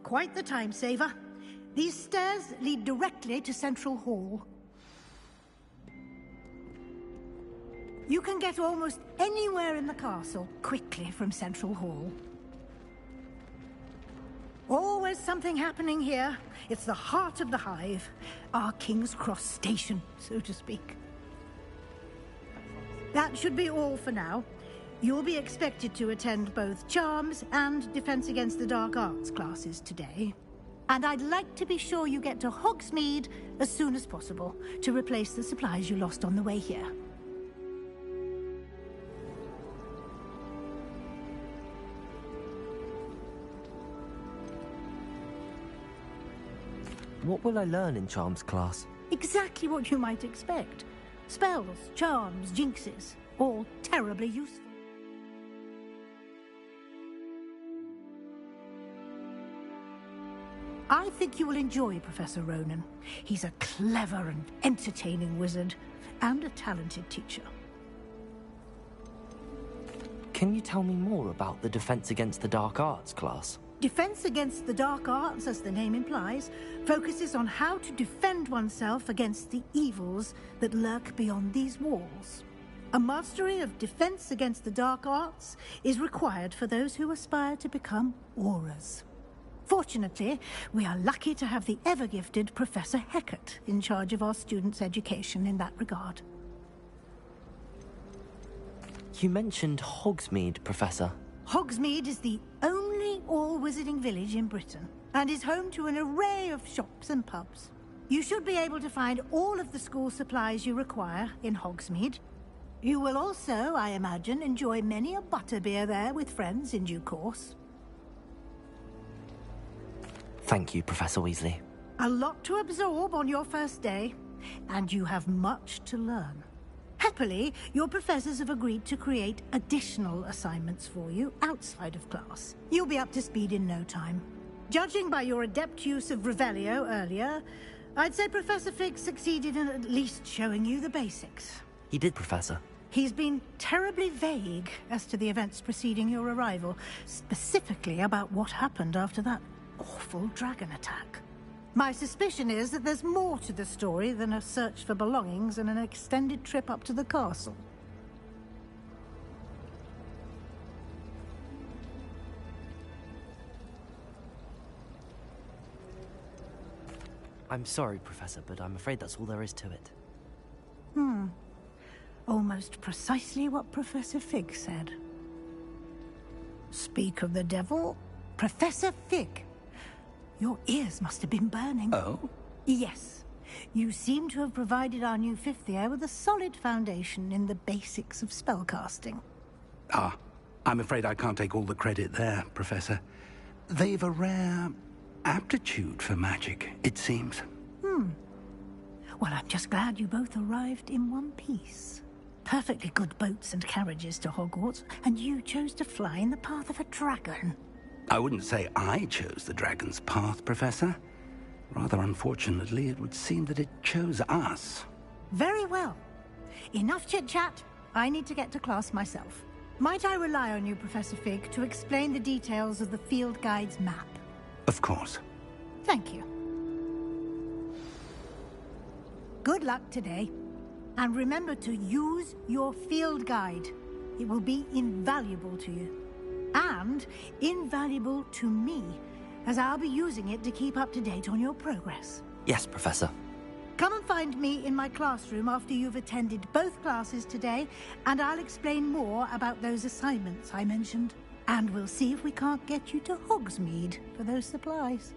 Quite the time saver. These stairs lead directly to Central Hall. You can get almost anywhere in the castle quickly from Central Hall. Always something happening here. It's the heart of the Hive. Our King's Cross station, so to speak. That should be all for now. You'll be expected to attend both Charms and Defense Against the Dark Arts classes today. And I'd like to be sure you get to Hogsmeade as soon as possible to replace the supplies you lost on the way here. What will I learn in Charms class? Exactly what you might expect. Spells, charms, jinxes, all terribly useful. I think you will enjoy Professor Ronan. He's a clever and entertaining wizard, and a talented teacher. Can you tell me more about the Defense Against the Dark Arts class? Defense Against the Dark Arts, as the name implies, focuses on how to defend oneself against the evils that lurk beyond these walls. A mastery of Defense Against the Dark Arts is required for those who aspire to become Aurors. Fortunately, we are lucky to have the ever-gifted Professor Hecat in charge of our students' education in that regard. You mentioned Hogsmeade, Professor. Hogsmeade is the only all-wizarding village in Britain, and is home to an array of shops and pubs. You should be able to find all of the school supplies you require in Hogsmeade. You will also, I imagine, enjoy many a butterbeer there with friends in due course. Thank you, Professor Weasley. A lot to absorb on your first day, and you have much to learn. Happily, your professors have agreed to create additional assignments for you outside of class. You'll be up to speed in no time. Judging by your adept use of Revelio earlier, I'd say Professor Fig succeeded in at least showing you the basics. He did, Professor. He's been terribly vague as to the events preceding your arrival, specifically about what happened after that awful dragon attack. My suspicion is that there's more to the story than a search for belongings and an extended trip up to the castle. I'm sorry, Professor, but I'm afraid that's all there is to it. Almost precisely what Professor Fig said. Speak of the devil, Professor Fig. Your ears must have been burning. Oh? Yes. You seem to have provided our new fifth year with a solid foundation in the basics of spellcasting. Ah, I'm afraid I can't take all the credit there, Professor. They've a rare aptitude for magic, it seems. Well, I'm just glad you both arrived in one piece. Perfectly good boats and carriages to Hogwarts, and you chose to fly in the path of a dragon. I wouldn't say I chose the dragon's path, Professor. Rather unfortunately, it would seem that it chose us. Very well. Enough chit-chat. I need to get to class myself. Might I rely on you, Professor Fig, to explain the details of the field guide's map? Of course. Thank you. Good luck today. And remember to use your field guide. It will be invaluable to you. And invaluable to me, as I'll be using it to keep up to date on your progress. Yes, Professor. Come and find me in my classroom after you've attended both classes today, and I'll explain more about those assignments I mentioned. And we'll see if we can't get you to Hogsmeade for those supplies.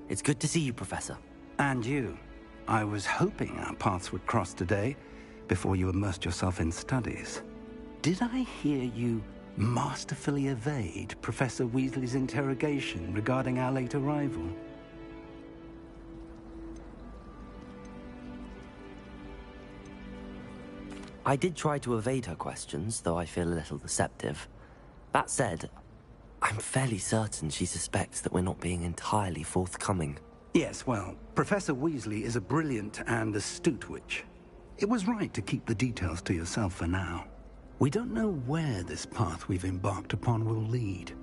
It's good to see you, Professor. And you. I was hoping our paths would cross today, before you immersed yourself in studies. Did I hear you masterfully evade Professor Weasley's interrogation regarding our late arrival? I did try to evade her questions, though I feel a little deceptive. That said, I'm fairly certain she suspects that we're not being entirely forthcoming. Yes, well, Professor Weasley is a brilliant and astute witch. It was right to keep the details to yourself for now. We don't know where this path we've embarked upon will lead.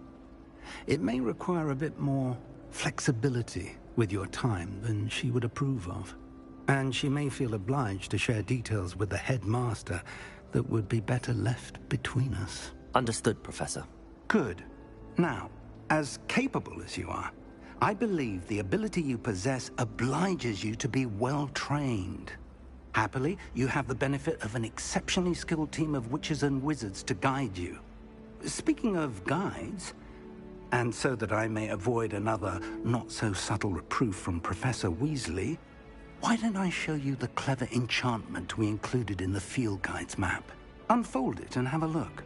It may require a bit more flexibility with your time than she would approve of. And she may feel obliged to share details with the headmaster that would be better left between us. Understood, Professor. Good. Now, as capable as you are, I believe the ability you possess obliges you to be well trained. Happily, you have the benefit of an exceptionally skilled team of witches and wizards to guide you. Speaking of guides, and so that I may avoid another not-so-subtle reproof from Professor Weasley, why don't I show you the clever enchantment we included in the field guide's map? Unfold it and have a look.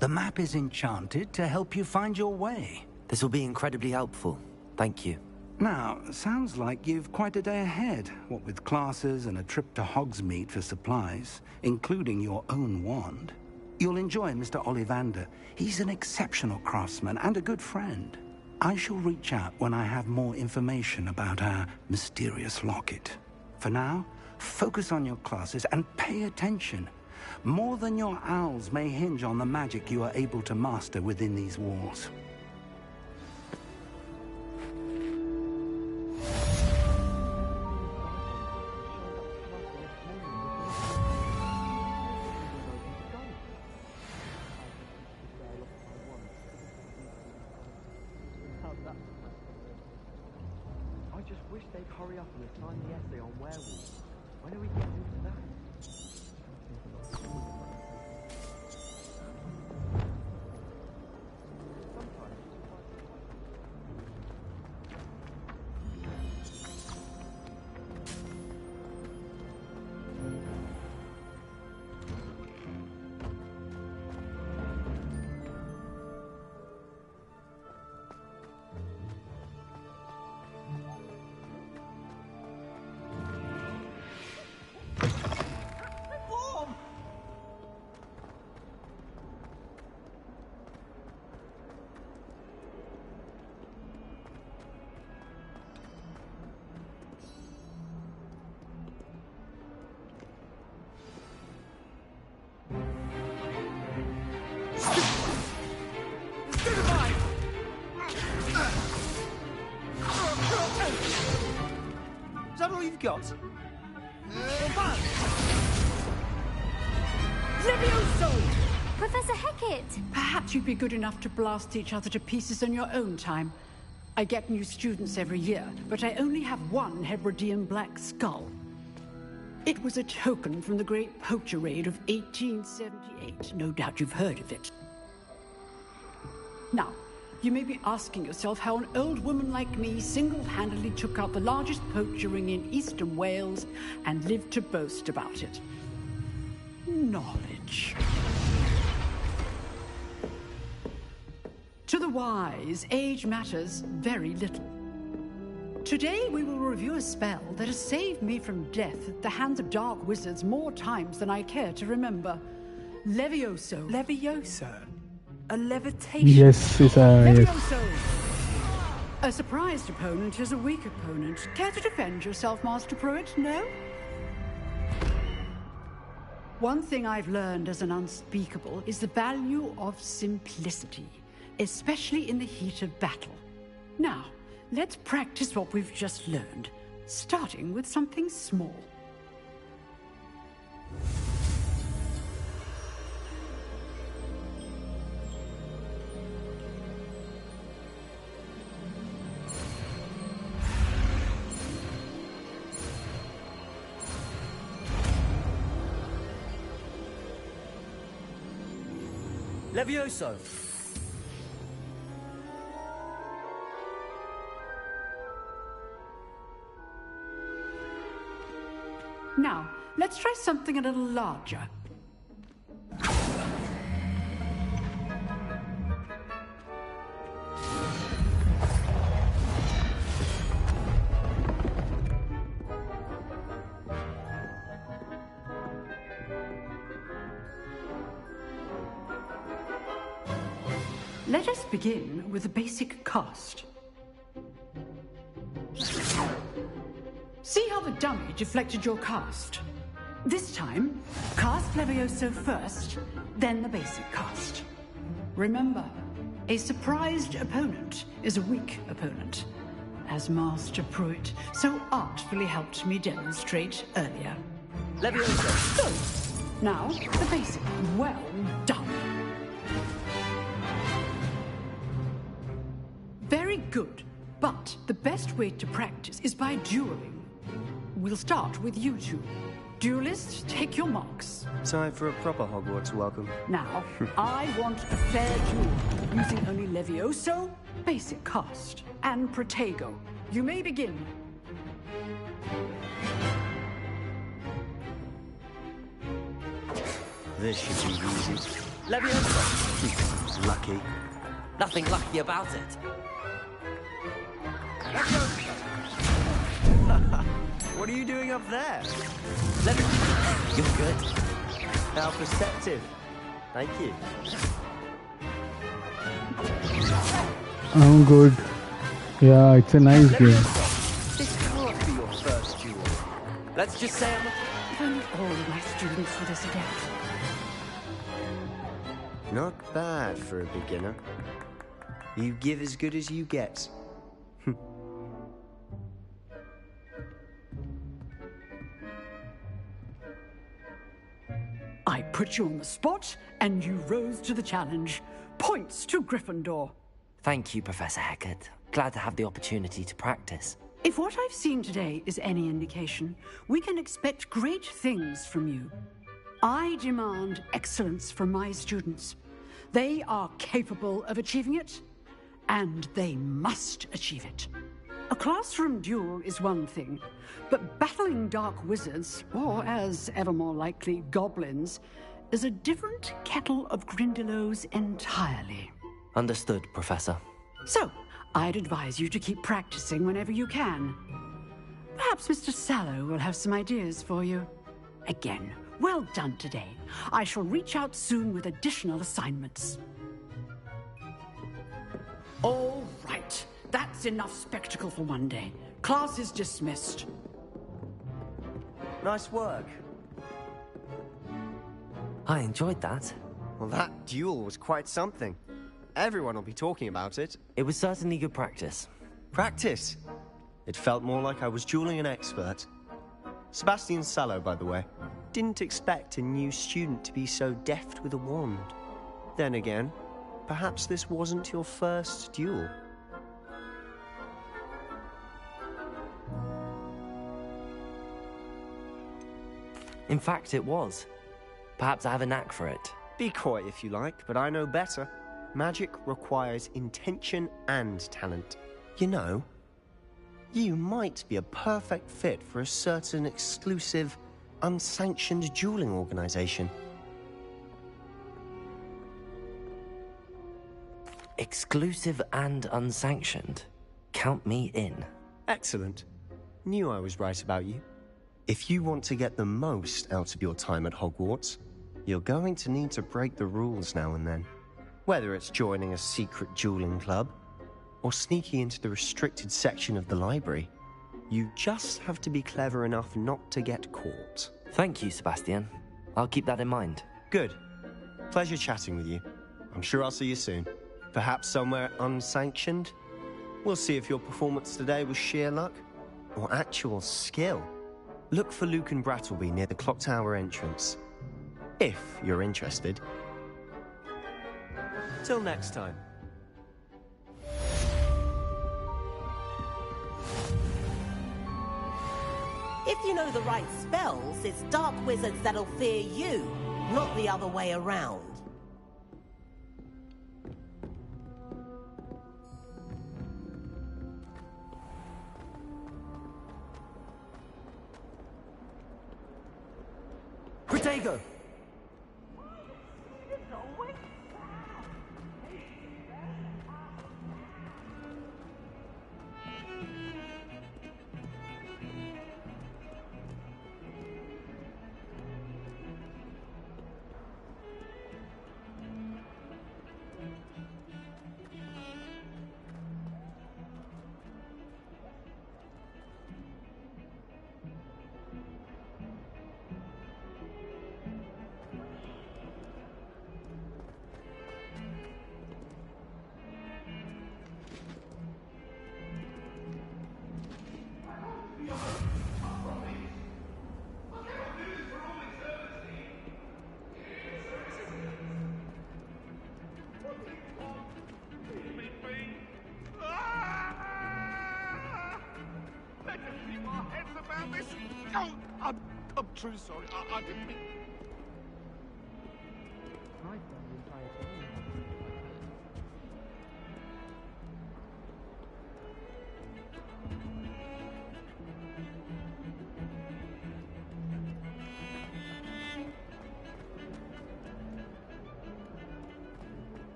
The map is enchanted to help you find your way. This will be incredibly helpful. Thank you. Now, sounds like you've quite a day ahead, what with classes and a trip to Hogsmeade for supplies, including your own wand. You'll enjoy Mr. Ollivander. He's an exceptional craftsman and a good friend. I shall reach out when I have more information about our mysterious locket. For now, focus on your classes and pay attention. More than your owls may hinge on the magic you are able to master within these walls. I just wish they'd hurry up and assign the essay on werewolves. When are we getting to that? Is that all you've got? Levioso! Professor Hecat! Perhaps you'd be good enough to blast each other to pieces in your own time. I get new students every year, but I only have one Hebridean black skull. It was a token from the Great Poacher Raid of 1878. No doubt you've heard of it. Now, you may be asking yourself how an old woman like me single-handedly took out the largest poacher ring in eastern Wales and lived to boast about it. Knowledge. To the wise, age matters very little. Today we will review a spell that has saved me from death at the hands of dark wizards more times than I care to remember. Levioso. Levioso? A levitation? Yes, yes. Levioso! A surprised opponent is a weak opponent. Care to defend yourself, Master Pruitt? No? One thing I've learned as an unspeakable is the value of simplicity, especially in the heat of battle. Now, let's practice what we've just learned, starting with something small. Levioso! Now, let's try something a little larger. Let us begin with the basic cast. See how the dummy deflected your cast? This time, cast Levioso first, then the basic cast. Remember, a surprised opponent is a weak opponent, as Master Pruitt so artfully helped me demonstrate earlier. Levioso! So, now, the basic. Well done. Very good, but the best way to practice is by dueling. We'll start with you two. Duelists, take your marks. Time for a proper Hogwarts welcome. Now, I want a fair duel, using only Levioso, basic cast, and Protego. You may begin. This should be easy. Levioso! Lucky. Nothing lucky about it. What are you doing up there? You're good. How perceptive. Thank you. I'm good. Yeah, it's a nice game. This can't be your first duel. Let's just say If only all of my students were this adept. Not bad for a beginner. You give as good as you get. I put you on the spot, and you rose to the challenge. Points to Gryffindor. Thank you, Professor Hecat. Glad to have the opportunity to practice. If what I've seen today is any indication, we can expect great things from you. I demand excellence from my students. They are capable of achieving it, and they must achieve it. A classroom duel is one thing, but battling dark wizards, or as ever more likely, goblins, is a different kettle of Grindylows entirely. Understood, Professor. So, I'd advise you to keep practicing whenever you can. Perhaps Mr. Sallow will have some ideas for you. Again, well done today. I shall reach out soon with additional assignments. All right. That's enough spectacle for one day. Class is dismissed. Nice work. I enjoyed that. Well, that duel was quite something. Everyone will be talking about it. It was certainly good practice. Practice? It felt more like I was dueling an expert. Sebastian Sallow, by the way. Didn't expect a new student to be so deft with a wand. Then again, perhaps this wasn't your first duel. In fact, it was. Perhaps I have a knack for it. Be coy if you like, but I know better. Magic requires intention and talent. You know, you might be a perfect fit for a certain exclusive, unsanctioned dueling organization. Exclusive and unsanctioned. Count me in. Excellent. Knew I was right about you. If you want to get the most out of your time at Hogwarts, you're going to need to break the rules now and then. Whether it's joining a secret dueling club, or sneaking into the restricted section of the library, you just have to be clever enough not to get caught. Thank you, Sebastian. I'll keep that in mind. Good. Pleasure chatting with you. I'm sure I'll see you soon. Perhaps somewhere unsanctioned? We'll see if your performance today was sheer luck, or actual skill. Look for Luke and Brattleby near the clock tower entrance. If you're interested. Till next time. If you know the right spells, it's dark wizards that'll fear you, not the other way around. Drago! I'm truly sorry. I didn't mean...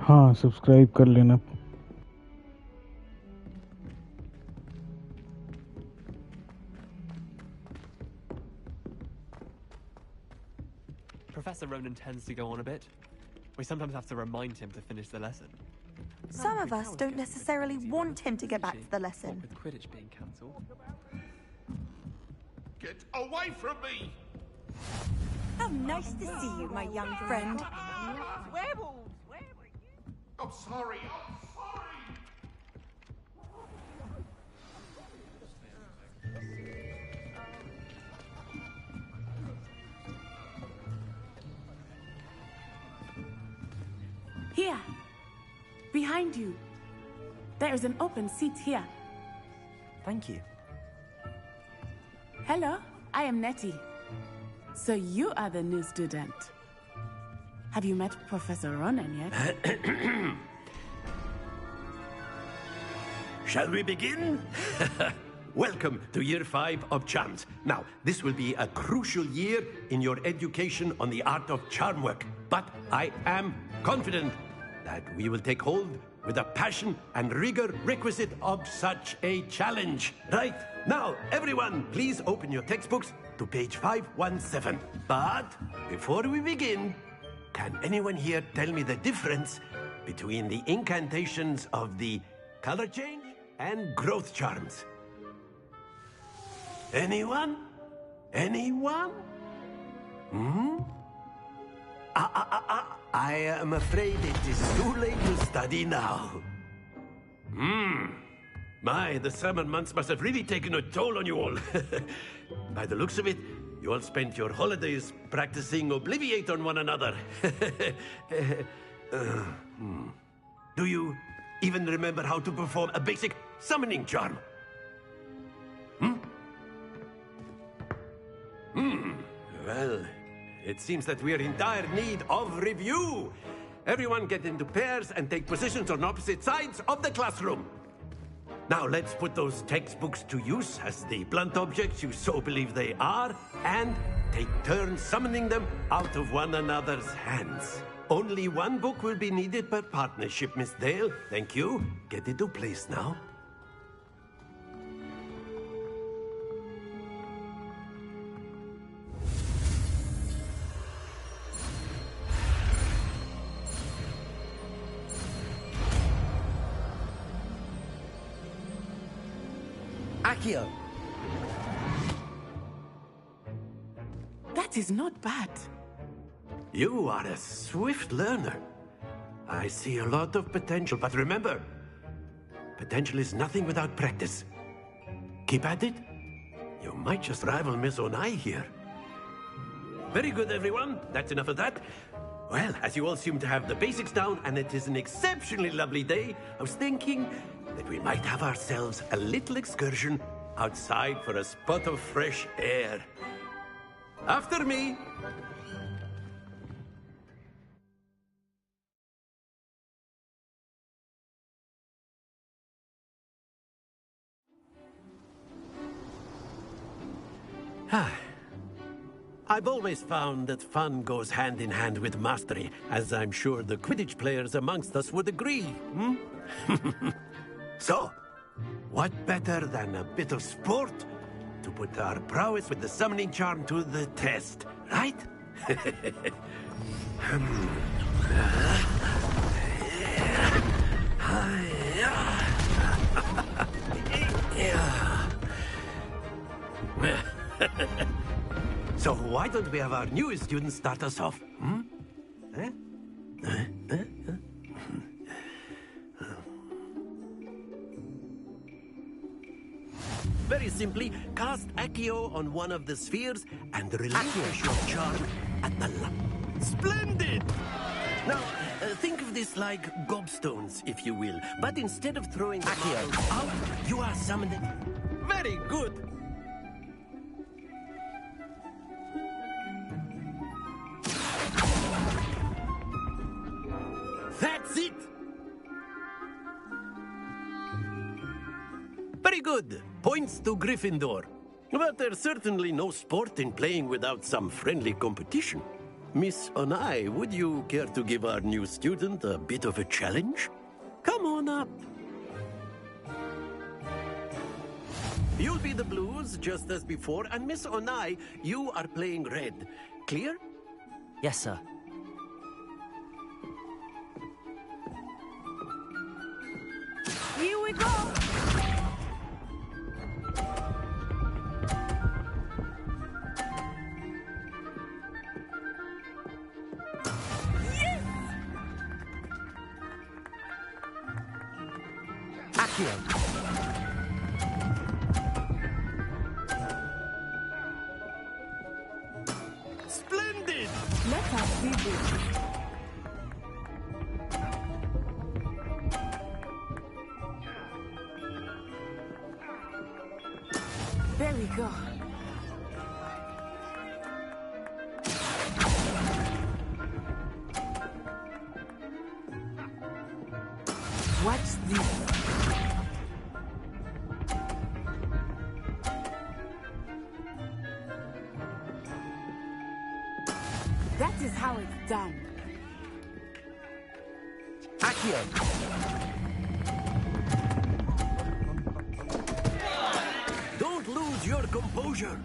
हाँ subscribe कर लेना. Professor Ronan tends to go on a bit. We sometimes have to remind him to finish the lesson. Some of us don't necessarily want him to get back to the lesson. With Quidditch being cancelled. Get away from me! How nice to see you, my young friend. Werewolves! I'm sorry. I'm sorry. Here. Behind you. There is an open seat here. Thank you. Hello, I am Nettie. So you are the new student. Have you met Professor Ronan yet? Shall we begin? Welcome to Year 5 of Charms. Now, this will be a crucial year in your education on the art of charm work. But I am confident that we will take hold with the passion and rigor requisite of such a challenge. Right, now, everyone, please open your textbooks to page 517. But before we begin, can anyone here tell me the difference between the incantations of the color change and growth charms? Anyone? Anyone? I am afraid it is too late to study now. My, the summer months must have really taken a toll on you all. By the looks of it, you all spent your holidays practicing Obliviate on one another. Do you even remember how to perform a basic summoning charm? Well, it seems that we are in dire need of review. Everyone get into pairs and take positions on opposite sides of the classroom. Now let's put those textbooks to use as the blunt objects you so believe they are, and take turns summoning them out of one another's hands. Only one book will be needed per partnership, Miss Dale. Thank you. Get into place now. Accio! That is not bad. You are a swift learner. I see a lot of potential, but remember, potential is nothing without practice. Keep at it. You might just rival Miss Onai here. Very good, everyone. That's enough of that. Well, as you all seem to have the basics down, and it is an exceptionally lovely day, I was thinking that we might have ourselves a little excursion outside for a spot of fresh air. After me. I've always found that fun goes hand in hand with mastery, as I'm sure the Quidditch players amongst us would agree. So, what better than a bit of sport to put our prowess with the summoning charm to the test, right? So why don't we have our newest student start us off? Very simply, cast Accio on one of the spheres and relinquish your charm at the Splendid! Now, think of this like gobstones, if you will. But instead of throwing Accio out, you are summoning. Very good! That's it! Very good. Points to Gryffindor. But there's certainly no sport in playing without some friendly competition. Miss Onai, would you care to give our new student a bit of a challenge? Come on up. You'll be the blues, just as before, and Miss Onai, you are playing red. Clear? Yes, sir. Here we go! Yes! Accio! Splendid! Let us see this. There we go. Watch this. That is how it's done. Accio! Don't lose your composure.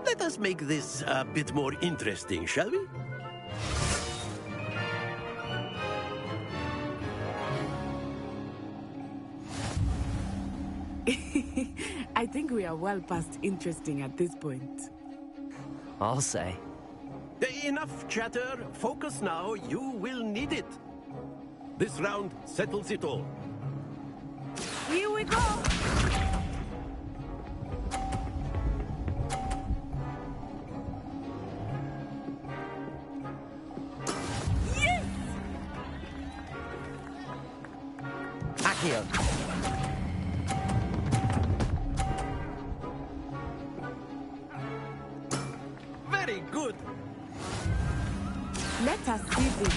Let us make this a bit more interesting, shall we? I think we are well past interesting at this point. I'll say. Enough chatter. Focus now. You will need it. This round settles it all. Here we go! Yes! Accio! Very good. Let us see this.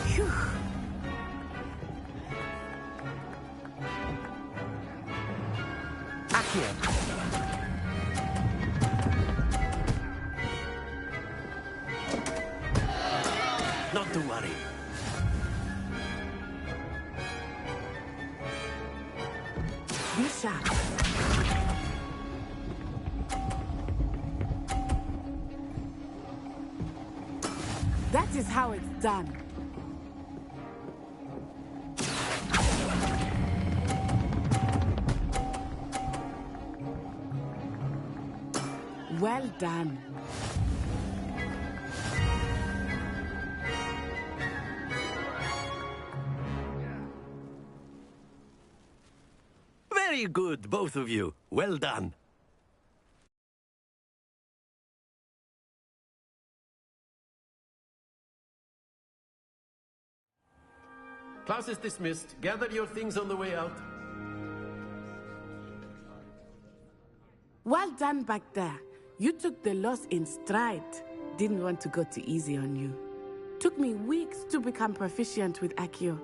Phew. Accio. Not to worry. Be sharp. That is how it's done. Well done. Very good, both of you. Well done. Class is dismissed. Gather your things on the way out. Well done back there. You took the loss in stride. Didn't want to go too easy on you. Took me weeks to become proficient with Accio.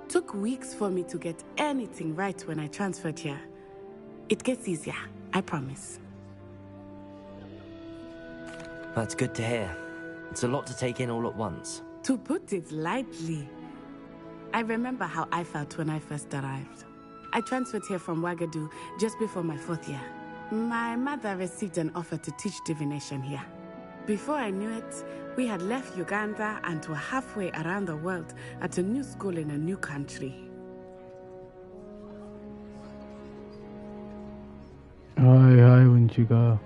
Took weeks for me to get anything right when I transferred here. It gets easier, I promise. That's good to hear. It's a lot to take in all at once. To put it lightly, I remember how I felt when I first arrived. I transferred here from Ouagadougou just before my 4th year. My mother received an offer to teach divination here. Before I knew it, we had left Uganda and were halfway around the world at a new school in a new country. Hi, Unchika.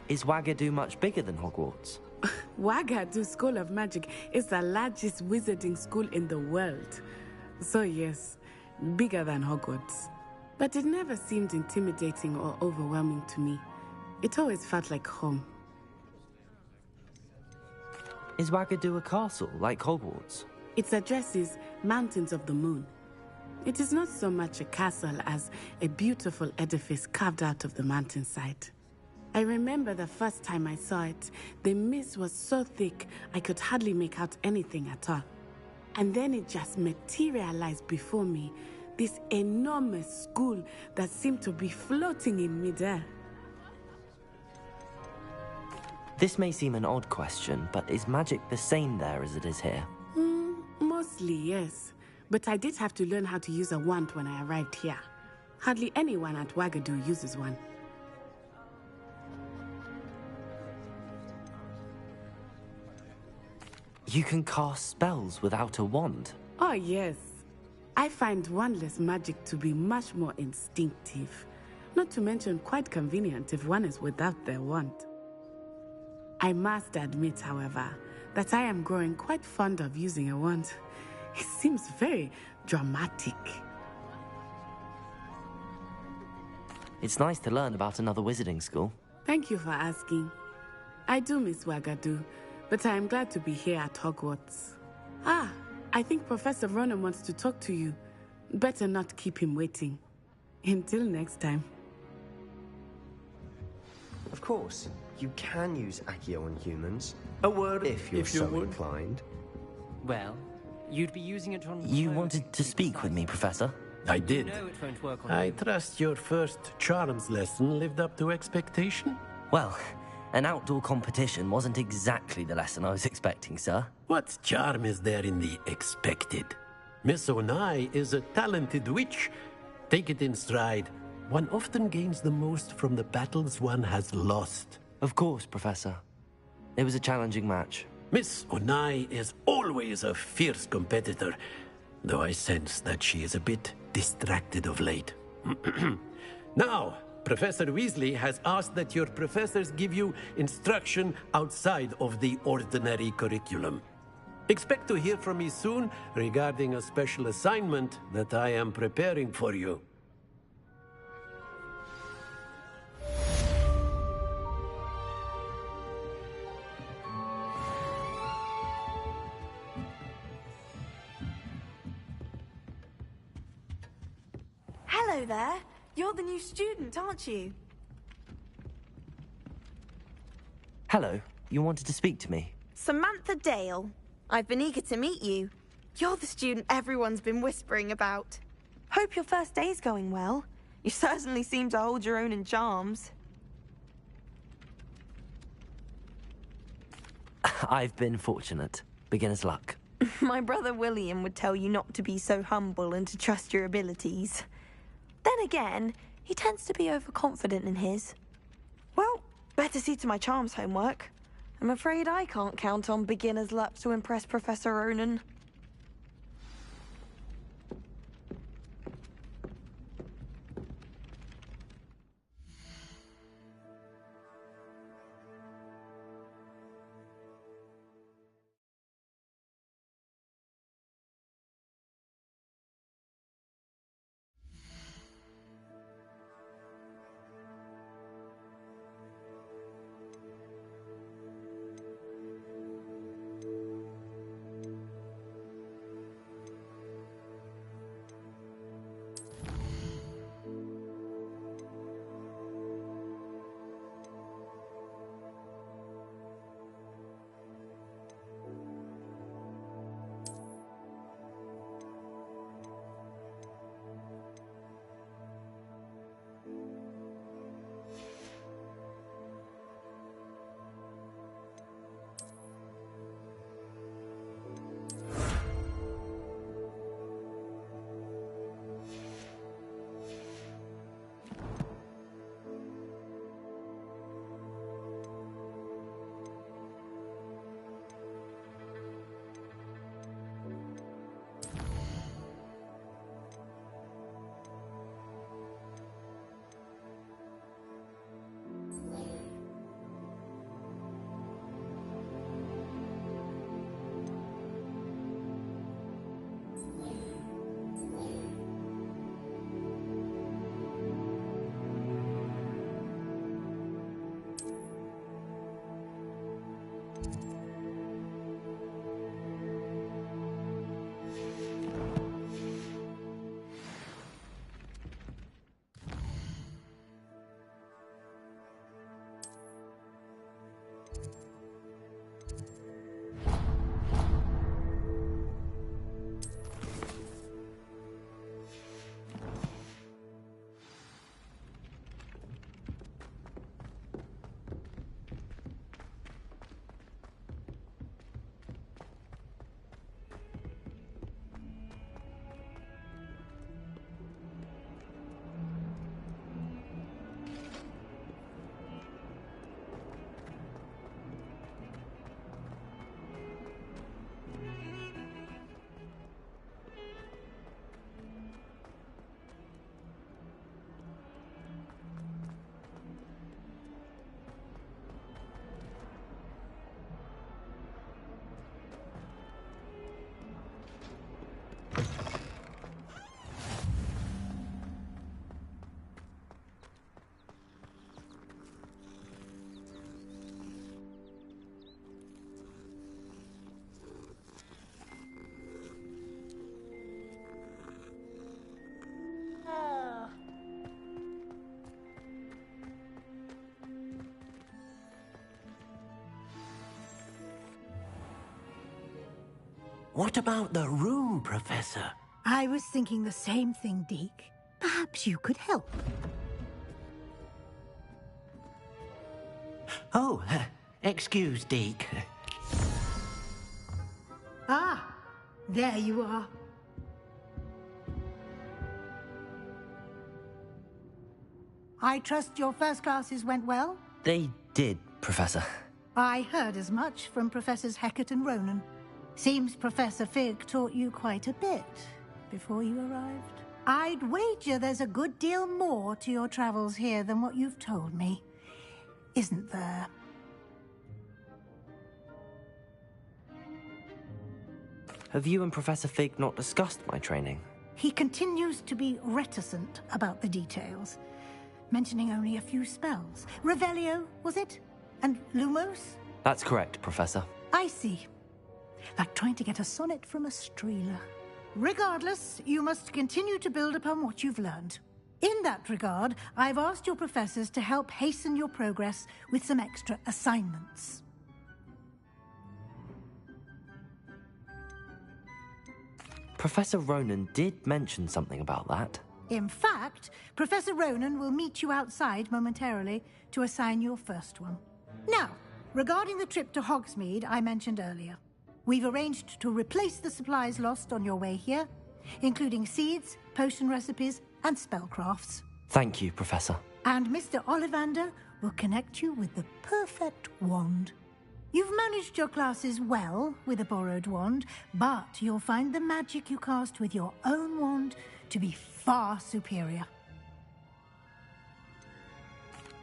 Is Ouagadougou much bigger than Hogwarts? Ouagadougou School of Magic is the largest wizarding school in the world. So yes, bigger than Hogwarts. But it never seemed intimidating or overwhelming to me. It always felt like home. Is Ouagadougou a castle, like Hogwarts? Its address is Mountains of the Moon. It is not so much a castle as a beautiful edifice carved out of the mountainside. I remember the first time I saw it, the mist was so thick I could hardly make out anything at all. And then it just materialized before me, this enormous school that seemed to be floating in midair. This may seem an odd question, but is magic the same there as it is here? Mostly, yes. But I did have to learn how to use a wand when I arrived here. Hardly anyone at Ouagadougou uses one. You can cast spells without a wand? Oh, yes. I find wandless magic to be much more instinctive. Not to mention quite convenient if one is without their wand. I must admit, however, that I am growing quite fond of using a wand. It seems very dramatic. It's nice to learn about another wizarding school. Thank you for asking. I do miss Ouagadougou, but I am glad to be here at Hogwarts. Ah, I think Professor Ronan wants to talk to you. Better not keep him waiting. Until next time. Of course, you can use Accio on humans. A word if you're so inclined. Well, you'd be using it on... You wanted to speak with me, Professor? I did. No, it won't work on I trust your first charms lesson lived up to expectation? Well, an outdoor competition wasn't exactly the lesson I was expecting, sir. What charm is there in the expected? Miss Onai is a talented witch. Take it in stride. One often gains the most from the battles one has lost. Of course, Professor. It was a challenging match. Miss Onai is always a fierce competitor, though I sense that she is a bit distracted of late. Now, Professor Weasley has asked that your professors give you instruction outside of the ordinary curriculum. Expect to hear from me soon regarding a special assignment that I am preparing for you. Hello there. You're the new student, aren't you? Hello, you wanted to speak to me? Samantha Dale. I've been eager to meet you. You're the student everyone's been whispering about. Hope your first day's going well. You certainly seem to hold your own in charms. I've been fortunate. Beginner's luck. My brother William would tell you not to be so humble and to trust your abilities. Then again, he tends to be overconfident in his. Well, better see to my charms homework. I'm afraid I can't count on beginner's luck to impress Professor Ronan. What about the room, Professor? I was thinking the same thing, Deke. Perhaps you could help. Oh, excuse, Deke. Ah, there you are. I trust your first classes went well? They did, Professor. I heard as much from Professors Hecat and Ronan. Seems Professor Fig taught you quite a bit before you arrived. I'd wager there's a good deal more to your travels here than what you've told me. Isn't there? Have you and Professor Fig not discussed my training? He continues to be reticent about the details, mentioning only a few spells. Revelio, was it? And Lumos? That's correct, Professor. I see. Like trying to get a sonnet from a streeler. Regardless, you must continue to build upon what you've learned. In that regard, I've asked your professors to help hasten your progress with some extra assignments. Professor Ronan did mention something about that. In fact, Professor Ronan will meet you outside momentarily to assign your first one. Now, regarding the trip to Hogsmeade I mentioned earlier, we've arranged to replace the supplies lost on your way here, including seeds, potion recipes, and spellcrafts. Thank you, Professor. And Mr. Ollivander will connect you with the perfect wand. You've managed your classes well with a borrowed wand, but you'll find the magic you cast with your own wand to be far superior.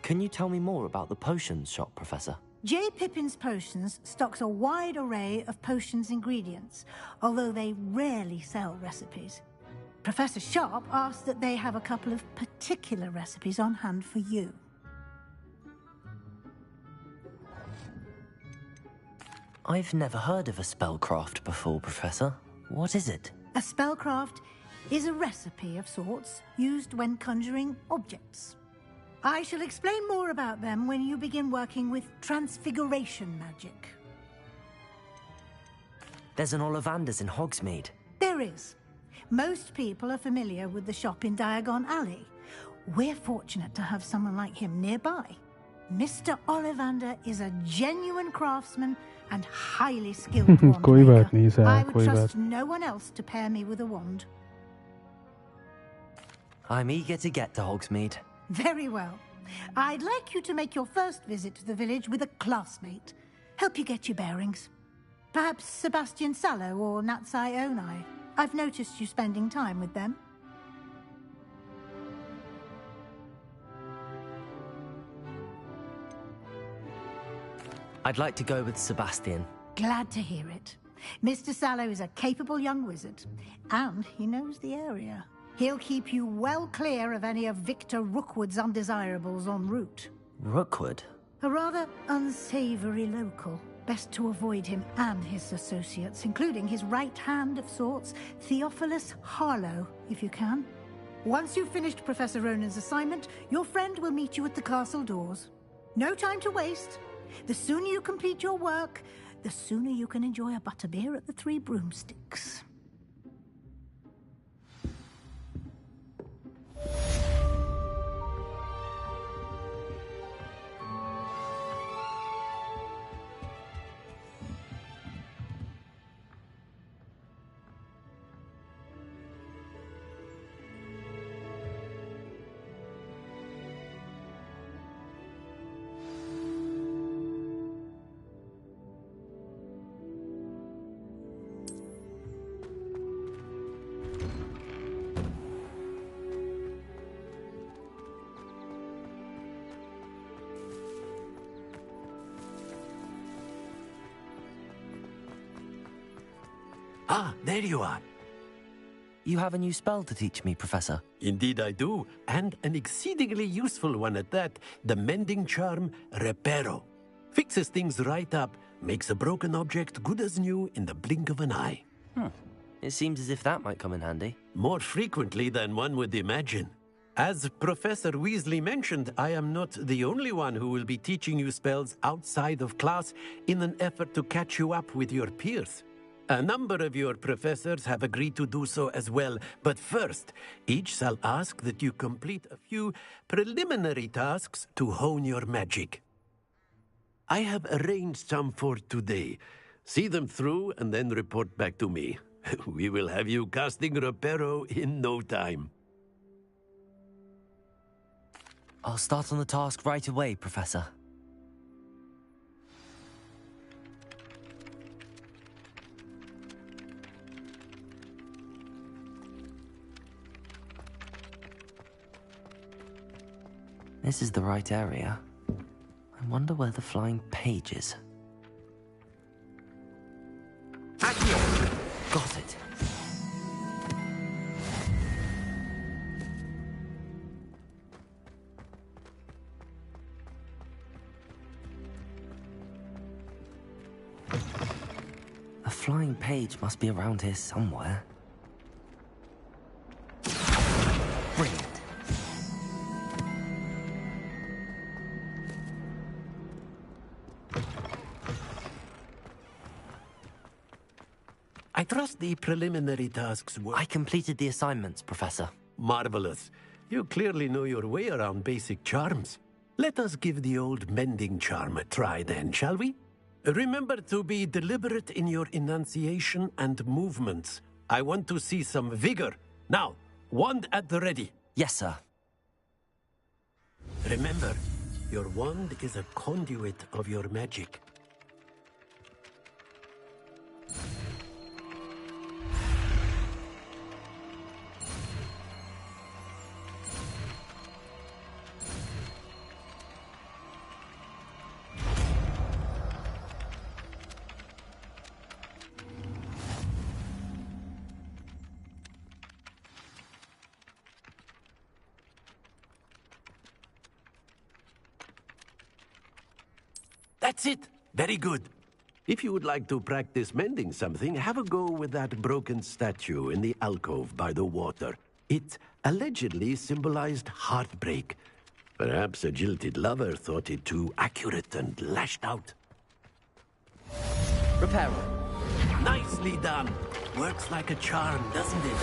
Can you tell me more about the potions shop, Professor? J. Pippin's Potions stocks a wide array of potions ingredients, although they rarely sell recipes. Professor Sharp asked that they have a couple of particular recipes on hand for you. I've never heard of a spellcraft before, Professor. What is it? A spellcraft is a recipe of sorts used when conjuring objects. I shall explain more about them when you begin working with transfiguration magic. There's an Ollivander's in Hogsmeade. There is. Most people are familiar with the shop in Diagon Alley. We're fortunate to have someone like him nearby. Mr. Ollivander is a genuine craftsman and highly skilled wand कोई maker. बात नहीं sir, I would कोई trust बात. no one else to pair me with a wand. I'm eager to get to Hogsmeade. Very well. I'd like you to make your first visit to the village with a classmate. Help you get your bearings. Perhaps Sebastian Sallow or Natsai Onai. I've noticed you spending time with them. I'd like to go with Sebastian. Glad to hear it. Mr. Sallow is a capable young wizard, and he knows the area. He'll keep you well clear of any of Victor Rookwood's undesirables en route. Rookwood? A rather unsavory local. Best to avoid him and his associates, including his right hand of sorts, Theophilus Harlow, if you can. Once you've finished Professor Ronan's assignment, your friend will meet you at the castle doors. No time to waste. The sooner you complete your work, the sooner you can enjoy a butterbeer at the Three Broomsticks. Ah, there you are. You have a new spell to teach me, Professor. Indeed I do, and an exceedingly useful one at that. The mending charm, Reparo. Fixes things right up, makes a broken object good as new in the blink of an eye. It seems as if that might come in handy. More frequently than one would imagine. As Professor Weasley mentioned, I am not the only one who will be teaching you spells outside of class in an effort to catch you up with your peers. A number of your professors have agreed to do so as well, but first, each shall ask that you complete a few preliminary tasks to hone your magic. I have arranged some for today. See them through and then report back to me. We will have you casting Reparo in no time. I'll start on the task right away, Professor. This is the right area. I wonder where the flying page is. Got it. A flying page must be around here somewhere. Brilliant. I trust the preliminary tasks were... I completed the assignments, Professor. Marvelous. You clearly know your way around basic charms. Let us give the old mending charm a try then, shall we? Remember to be deliberate in your enunciation and movements. I want to see some vigor. Now, wand at the ready. Yes, sir. Remember, your wand is a conduit of your magic. That's it. Very good. If you would like to practice mending something, have a go with that broken statue in the alcove by the water. It allegedly symbolized heartbreak. Perhaps a jilted lover thought it too accurate and lashed out. Repair. Nicely done. Works like a charm, doesn't it?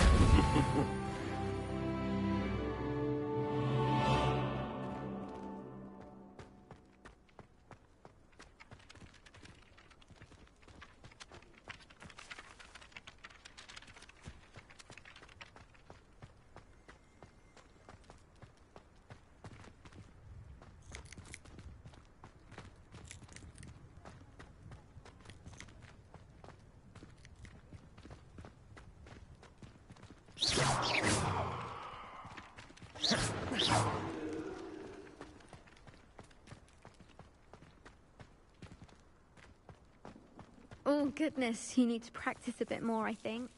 Oh, goodness, you need to practice a bit more, I think.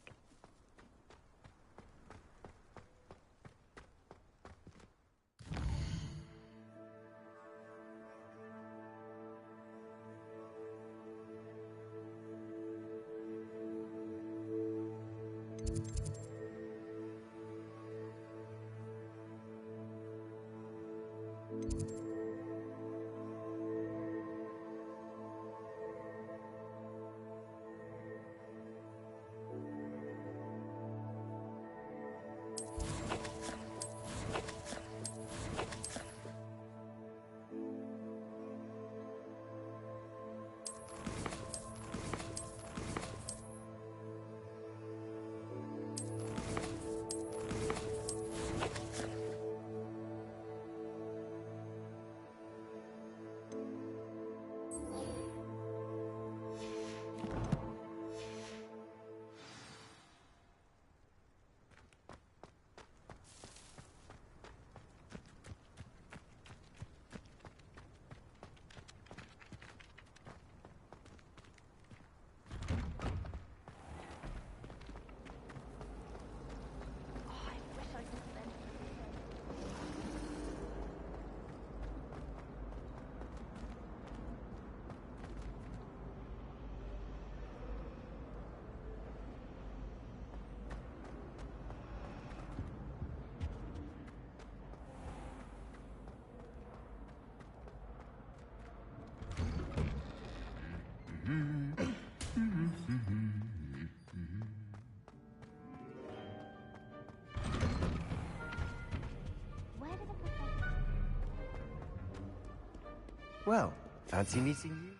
Well, fancy meeting you?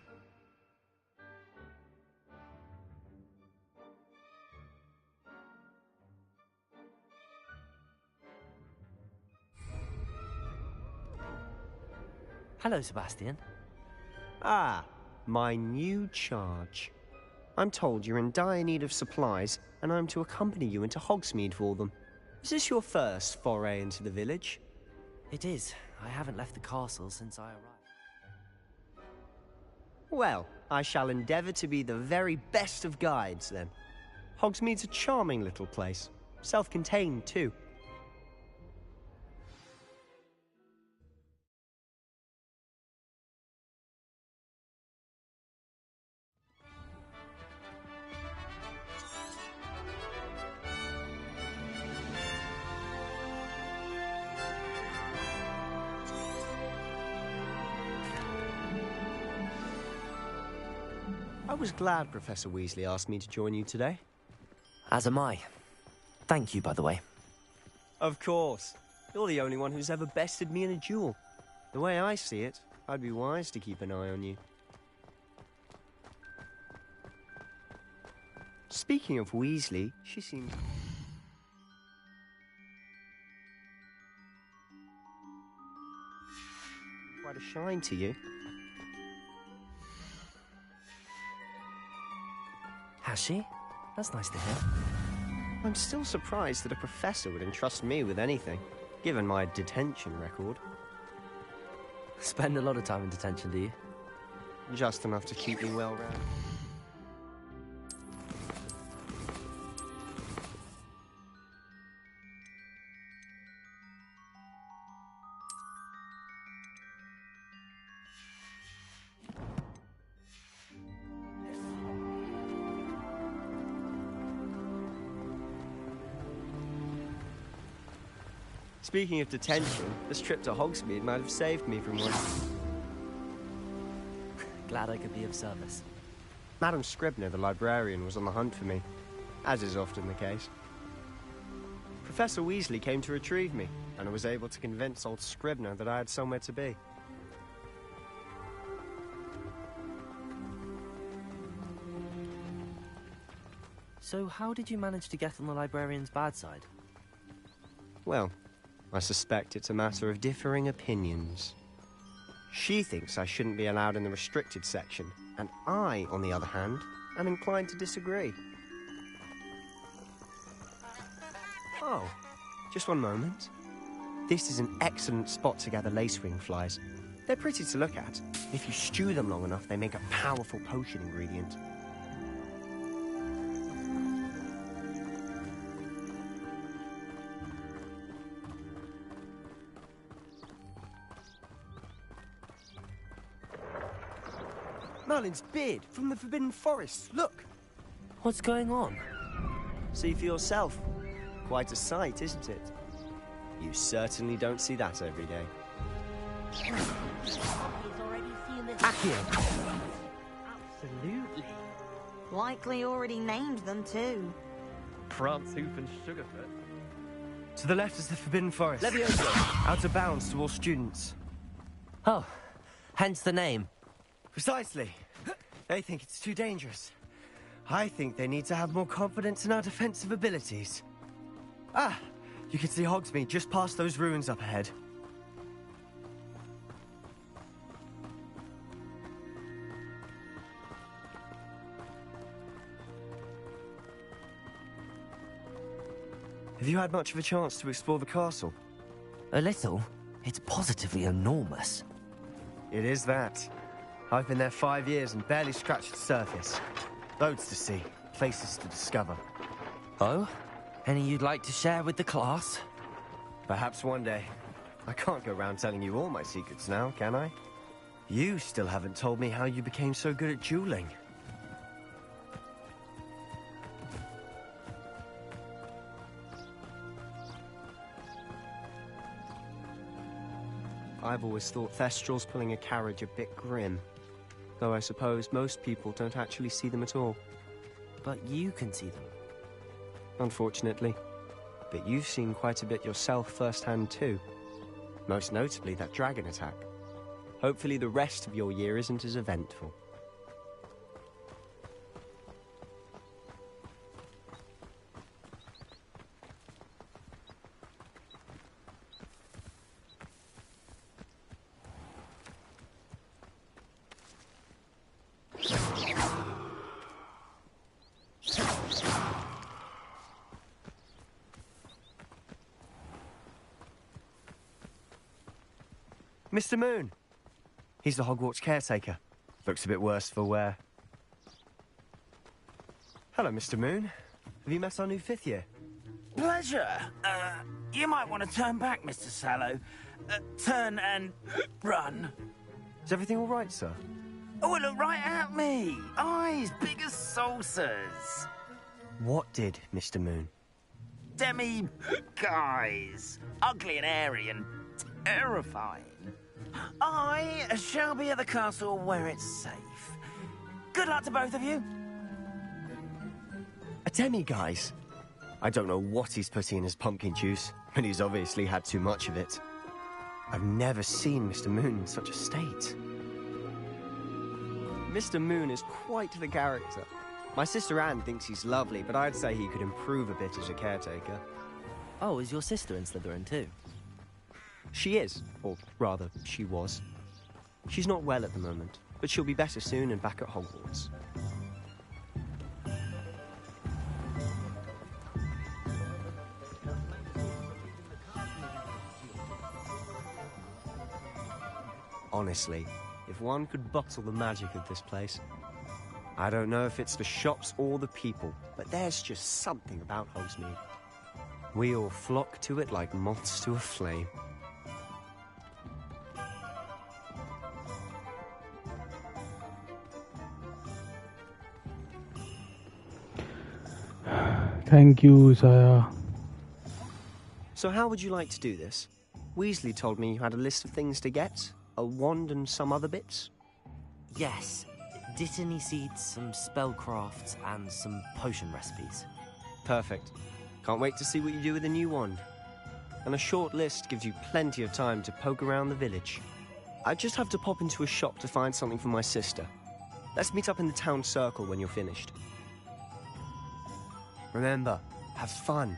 Hello, Sebastian. Ah, my new charge. I'm told you're in dire need of supplies, and I'm to accompany you into Hogsmeade for them. Is this your first foray into the village? It is. I haven't left the castle since I arrived. Well, I shall endeavour to be the very best of guides, then. Hogsmeade's a charming little place. Self-contained, too. I was glad Professor Weasley asked me to join you today. As am I. Thank you, by the way. Of course. You're the only one who's ever bested me in a duel. The way I see it, I'd be wise to keep an eye on you. Speaking of Weasley, she seems... quite a shine to you. Has she? That's nice to hear. I'm still surprised that a professor would entrust me with anything, given my detention record. Spend a lot of time in detention, do you? Just enough to keep me well round. Speaking of detention, this trip to Hogsmeade might have saved me from one. Glad I could be of service. Madam Scribner, the librarian, was on the hunt for me, as is often the case. Professor Weasley came to retrieve me, and I was able to convince old Scribner that I had somewhere to be. So how did you manage to get on the librarian's bad side? Well, I suspect it's a matter of differing opinions. She thinks I shouldn't be allowed in the restricted section, and I, on the other hand, am inclined to disagree. Oh, just one moment. This is an excellent spot to gather lacewing flies. They're pretty to look at. If you stew them long enough, they make a powerful potion ingredient. Merlin's beard from the Forbidden Forest. Look! What's going on? See for yourself. Quite a sight, isn't it? You certainly don't see that every day. Accio. Absolutely. Likely already named them too. Prance, Hoof and Sugarfoot. To the left is the Forbidden Forest. Levioso. Out of bounds to all students. Oh, hence the name. Precisely. They think it's too dangerous. I think they need to have more confidence in our defensive abilities. Ah, you can see Hogsmeade just past those ruins up ahead. Have you had much of a chance to explore the castle? A little. It's positively enormous. It is that. I've been there 5 years and barely scratched the surface. Loads to see, places to discover. Oh? Any you'd like to share with the class? Perhaps one day. I can't go around telling you all my secrets now, can I? You still haven't told me how you became so good at dueling. I've always thought Thestrals pulling a carriage a bit grim. Though I suppose most people don't actually see them at all. But you can see them. Unfortunately. But you've seen quite a bit yourself firsthand too. Most notably that dragon attack. Hopefully the rest of your year isn't as eventful. Mr. Moon! He's the Hogwarts caretaker. Looks a bit worse for wear. Hello, Mr. Moon. Have you met our new 5th year? Pleasure. You might want to turn back, Mr. Sallow. Turn and run. Is everything all right, sir? Oh, look right at me. Eyes big as saucers. What did, Mr. Moon? Guys. Ugly and airy and terrifying. I shall be at the castle where it's safe. Good luck to both of you. A demi-guise? I don't know what he's putting in his pumpkin juice, but he's obviously had too much of it. I've never seen Mr. Moon in such a state. Mr. Moon is quite the character. My sister Anne thinks he's lovely, but I'd say he could improve a bit as a caretaker. Oh, is your sister in Slytherin too? She is, or rather, she was. She's not well at the moment, but she'll be better soon and back at Hogwarts. Honestly, if one could bottle the magic of this place. I don't know if it's the shops or the people, but there's just something about Hogsmeade. We all flock to it like moths to a flame. Thank you, Saya. So how would you like to do this? Weasley told me you had a list of things to get, a wand and some other bits. Yes. Dittany seeds, some spellcrafts, and some potion recipes. Perfect. Can't wait to see what you do with the new wand. And a short list gives you plenty of time to poke around the village. I just have to pop into a shop to find something for my sister. Let's meet up in the town circle when you're finished. Remember, have fun.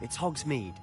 It's Hogsmeade.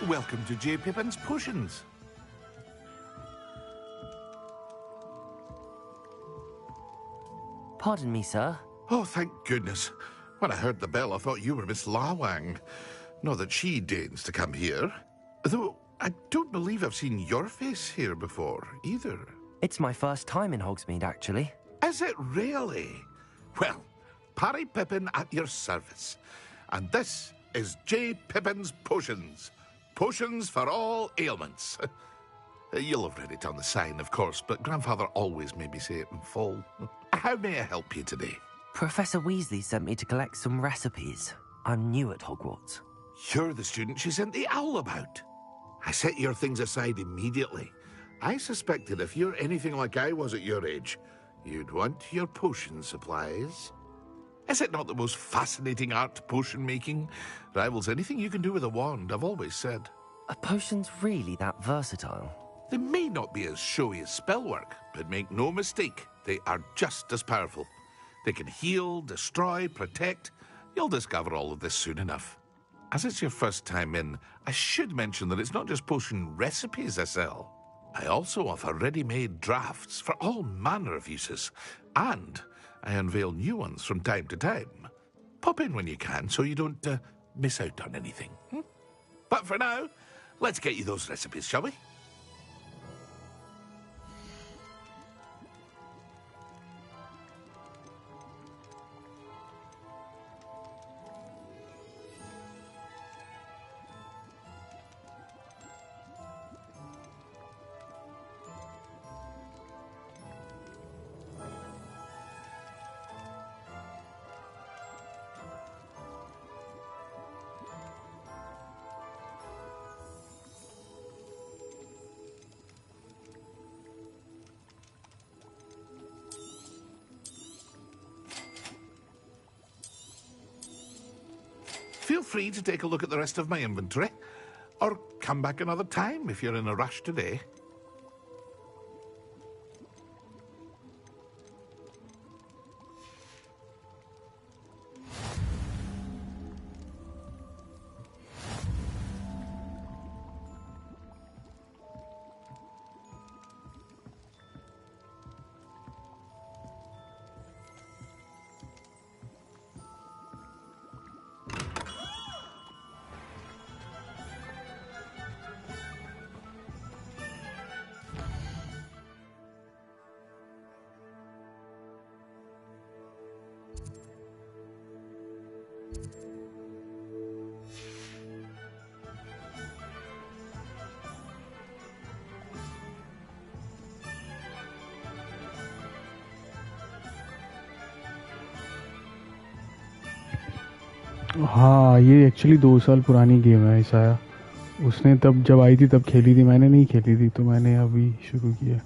Welcome to J. Pippin's Potions. Pardon me, sir. Oh, thank goodness. When I heard the bell, I thought you were Miss Lawang. Not that she deigns to come here. Though I don't believe I've seen your face here before, either. It's my first time in Hogsmeade, actually. Is it really? Well, Parry Pippin at your service. And this is J. Pippin's Potions. Potions for all ailments. You'll have read it on the sign, of course, but Grandfather always made me say it in full. How may I help you today? Professor Weasley sent me to collect some recipes. I'm new at Hogwarts. You're the student she sent the owl about. I set your things aside immediately. I suspected if you're anything like I was at your age, you'd want your potion supplies. Is it not the most fascinating art, potion making? Rivals anything you can do with a wand, I've always said. Are potions really that versatile? They may not be as showy as spellwork, but make no mistake, they are just as powerful. They can heal, destroy, protect. You'll discover all of this soon enough. As it's your first time in, I should mention that it's not just potion recipes I sell. I also offer ready-made drafts for all manner of uses, and I unveil new ones from time to time. Pop in when you can so you don't miss out on anything. But for now, let's get you those recipes, shall we? feel free to take a look at the rest of my inventory, or come back another time if you're in a rush today. हाँ, ये actually 2 साल पुरानी game है ऐसा। उसने तब जब आई थी तब खेली थी, मैंने नहीं खेली थी, तो मैंने अभी शुरू किया।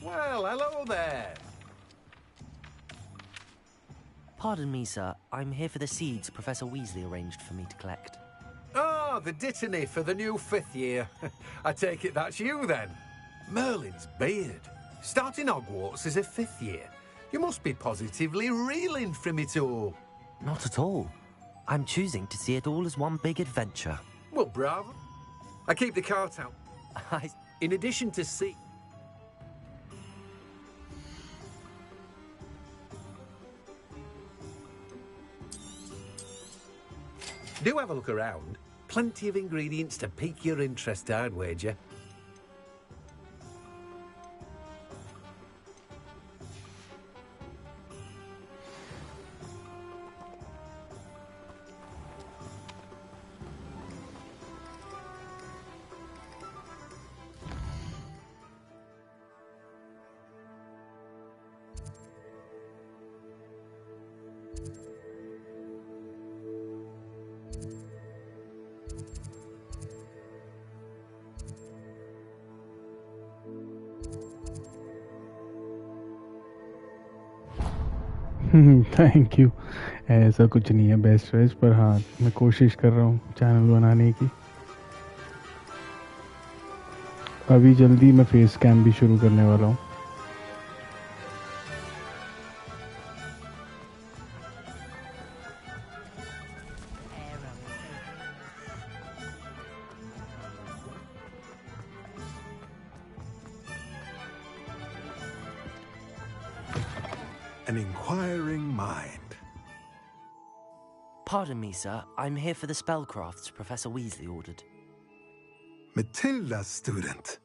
Well, hello there. Pardon me, sir. I'm here for the seeds Professor Weasley arranged for me to collect. Oh, the dittany for the new 5th year. I take it that's you, then. Merlin's beard. Starting Hogwarts as a 5th year. You must be positively reeling from it all. Not at all. I'm choosing to see it all as one big adventure. Well, bravo. I keep the cart out. In addition to do have a look around. Plenty of ingredients to pique your interest, I'd wager. Thank you. ऐसा कुछ नहीं है best veg, पर हाँ मैं कोशिश कर रहा हूँ चैनल बनाने की। अभी जल्दी मैं फेस कैम भी शुरू करने वाला हूँ। An inquiring mind. Pardon me, sir. I'm here for the spellcrafts Professor Weasley ordered. Matilda, student.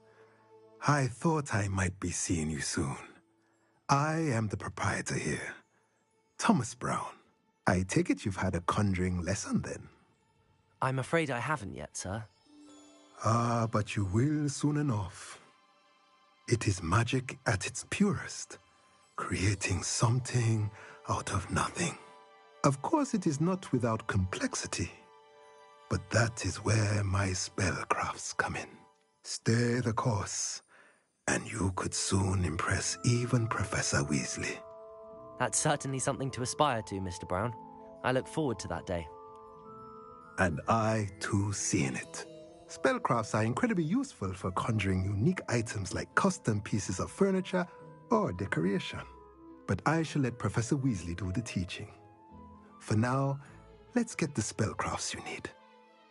I thought I might be seeing you soon. I am the proprietor here, Thomas Brown. I take it you've had a conjuring lesson then? I'm afraid I haven't yet, sir. Ah, but you will soon enough. It is magic at its purest, creating something out of nothing. Of course, it is not without complexity, but that is where my spellcrafts come in. Stay the course, and you could soon impress even Professor Weasley. That's certainly something to aspire to, Mr. Brown. I look forward to that day. And I, too, see in it. Spellcrafts are incredibly useful for conjuring unique items like custom pieces of furniture or decoration. But I shall let Professor Weasley do the teaching. For now, let's get the spellcrafts you need.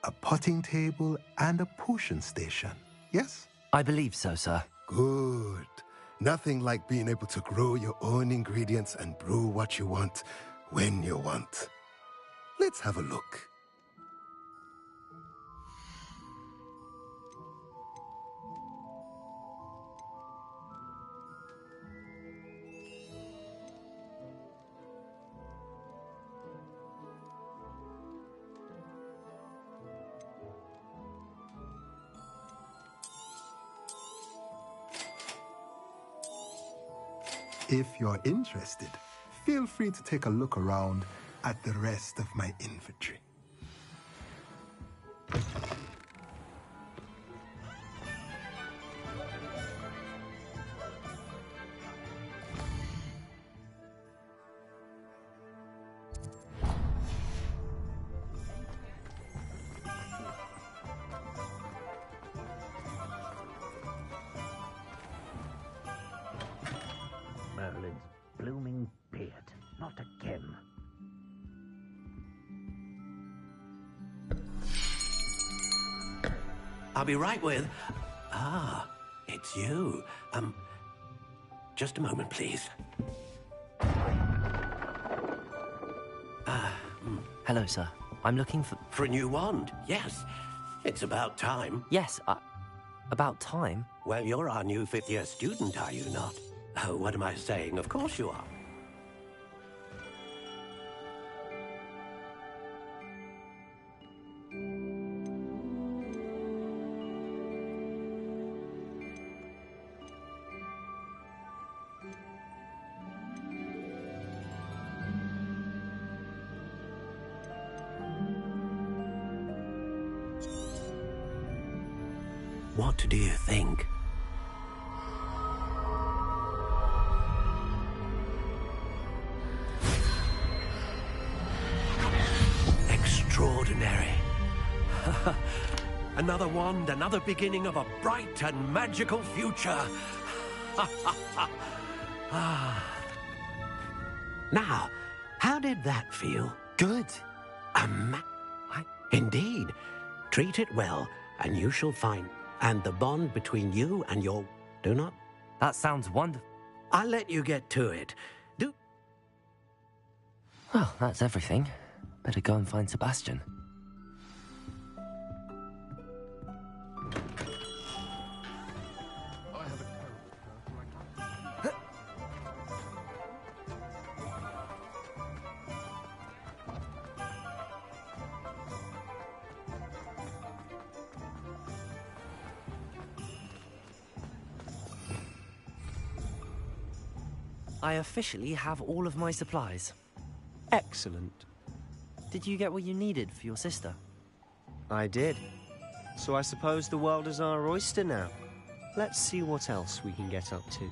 A potting table and a potion station, yes? I believe so, sir. Good. Nothing like being able to grow your own ingredients and brew what you want when you want. Let's have a look. If you're interested, feel free to take a look around at the rest of my inventory. Merlin's blooming beard. Not again. I'll be right with... Ah, it's you. Just a moment, please. Hello, sir. I'm looking for... For a new wand, yes. It's about time. Yes, about time? Well, you're our new fifth-year student, are you not? Oh, what am I saying? Of course you are. What do you think? Extraordinary. Another wand, another beginning of a bright and magical future. Now, how did that feel? Good. Indeed. Treat it well, and you shall find... And the bond between you and your... Do not? That sounds wonderful. I'll let you get to it. Well, that's everything. Better go and find Sebastian. I officially have all of my supplies. Excellent. Did you get what you needed for your sister? I did. So I suppose the world is our oyster now. Let's see what else we can get up to.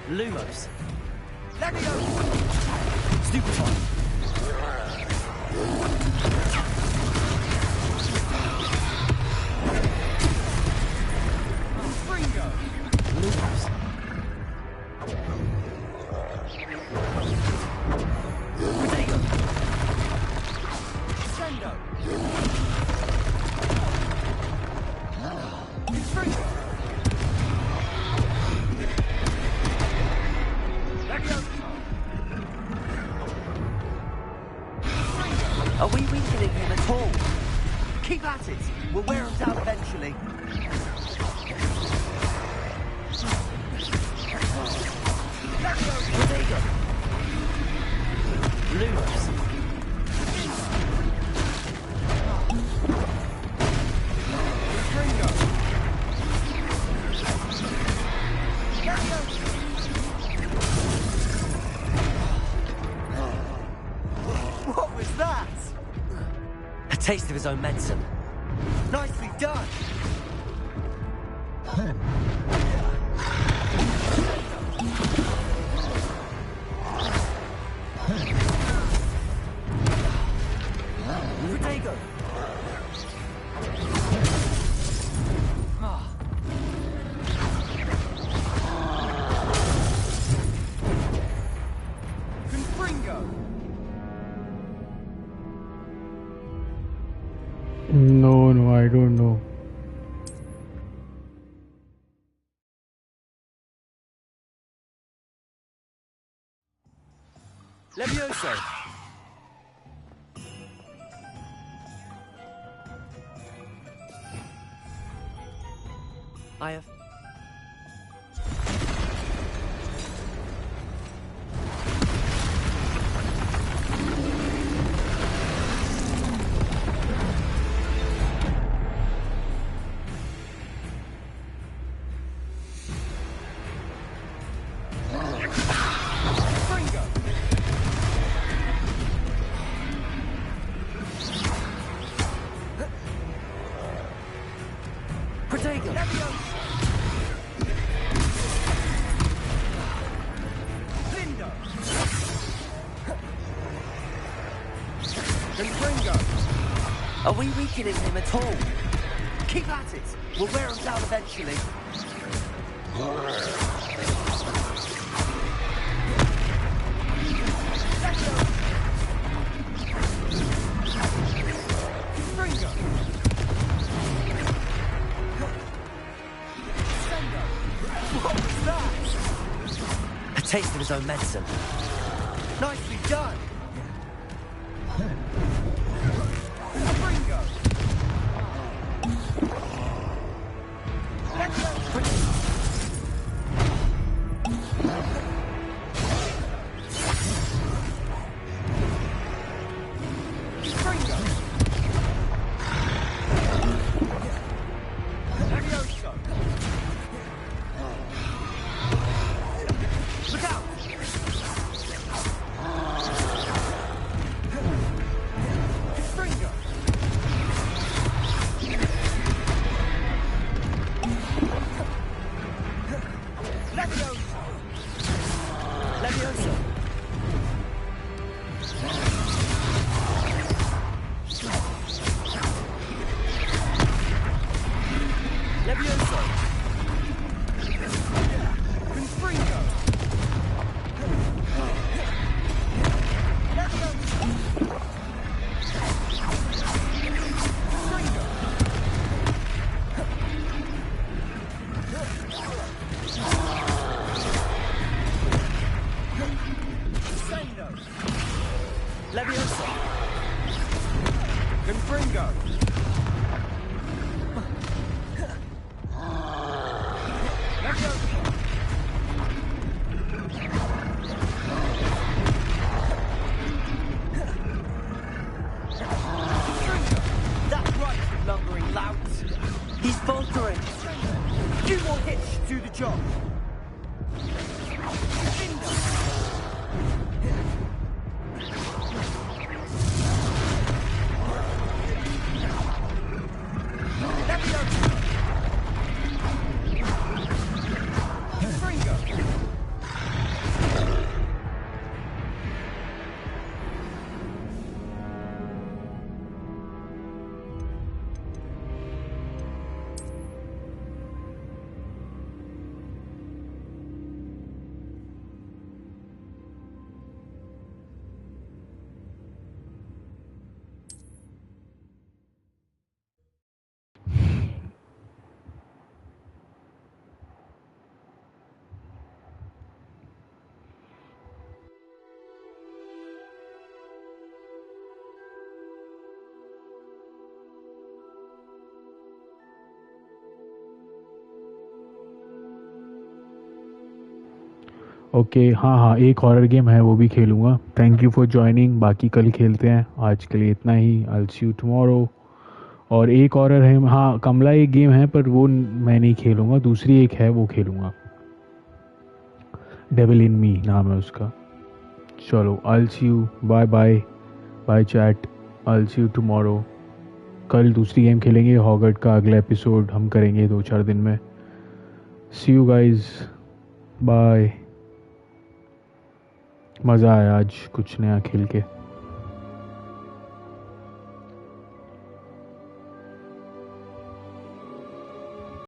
Lumos. Let me go! Stupefy. Fringo! Lumos. Protego. Sendo! It's Fringo! Are we weakening him at all? Keep at it. We'll wear him down eventually. Lumos. What was that? A taste of his own medicine. Nicely done. Protego. No, I don't know. Levioso. I have... Protego. Lindo. Confringo. Are we weakening him at all? Keep at it. We'll wear him down eventually. A taste of his own medicine. Nicely done. Okay हाँ हाँ, एक horror game है वो भी खेलूँगा। Thank you for joining. बाकी कल खेलते हैं, आज के लिए इतना ही। I will see you tomorrow. और एक हॉरर है, हाँ कमला एक गेम है पर वो मैं नहीं खेलूँगा, दूसरी एक है वो खेलूँगा, डेविल इन मी नाम है उसका। चलो I will see you, bye bye bye chat, I will see you tomorrow. कल दूसरी गेम खेलेंगे, हॉगवर्ट का अगला एपिसोड हम करेंगे 2-4 दिन में। सी यू गाइज, बाय। मज़ा आया आज कुछ नया खेल के।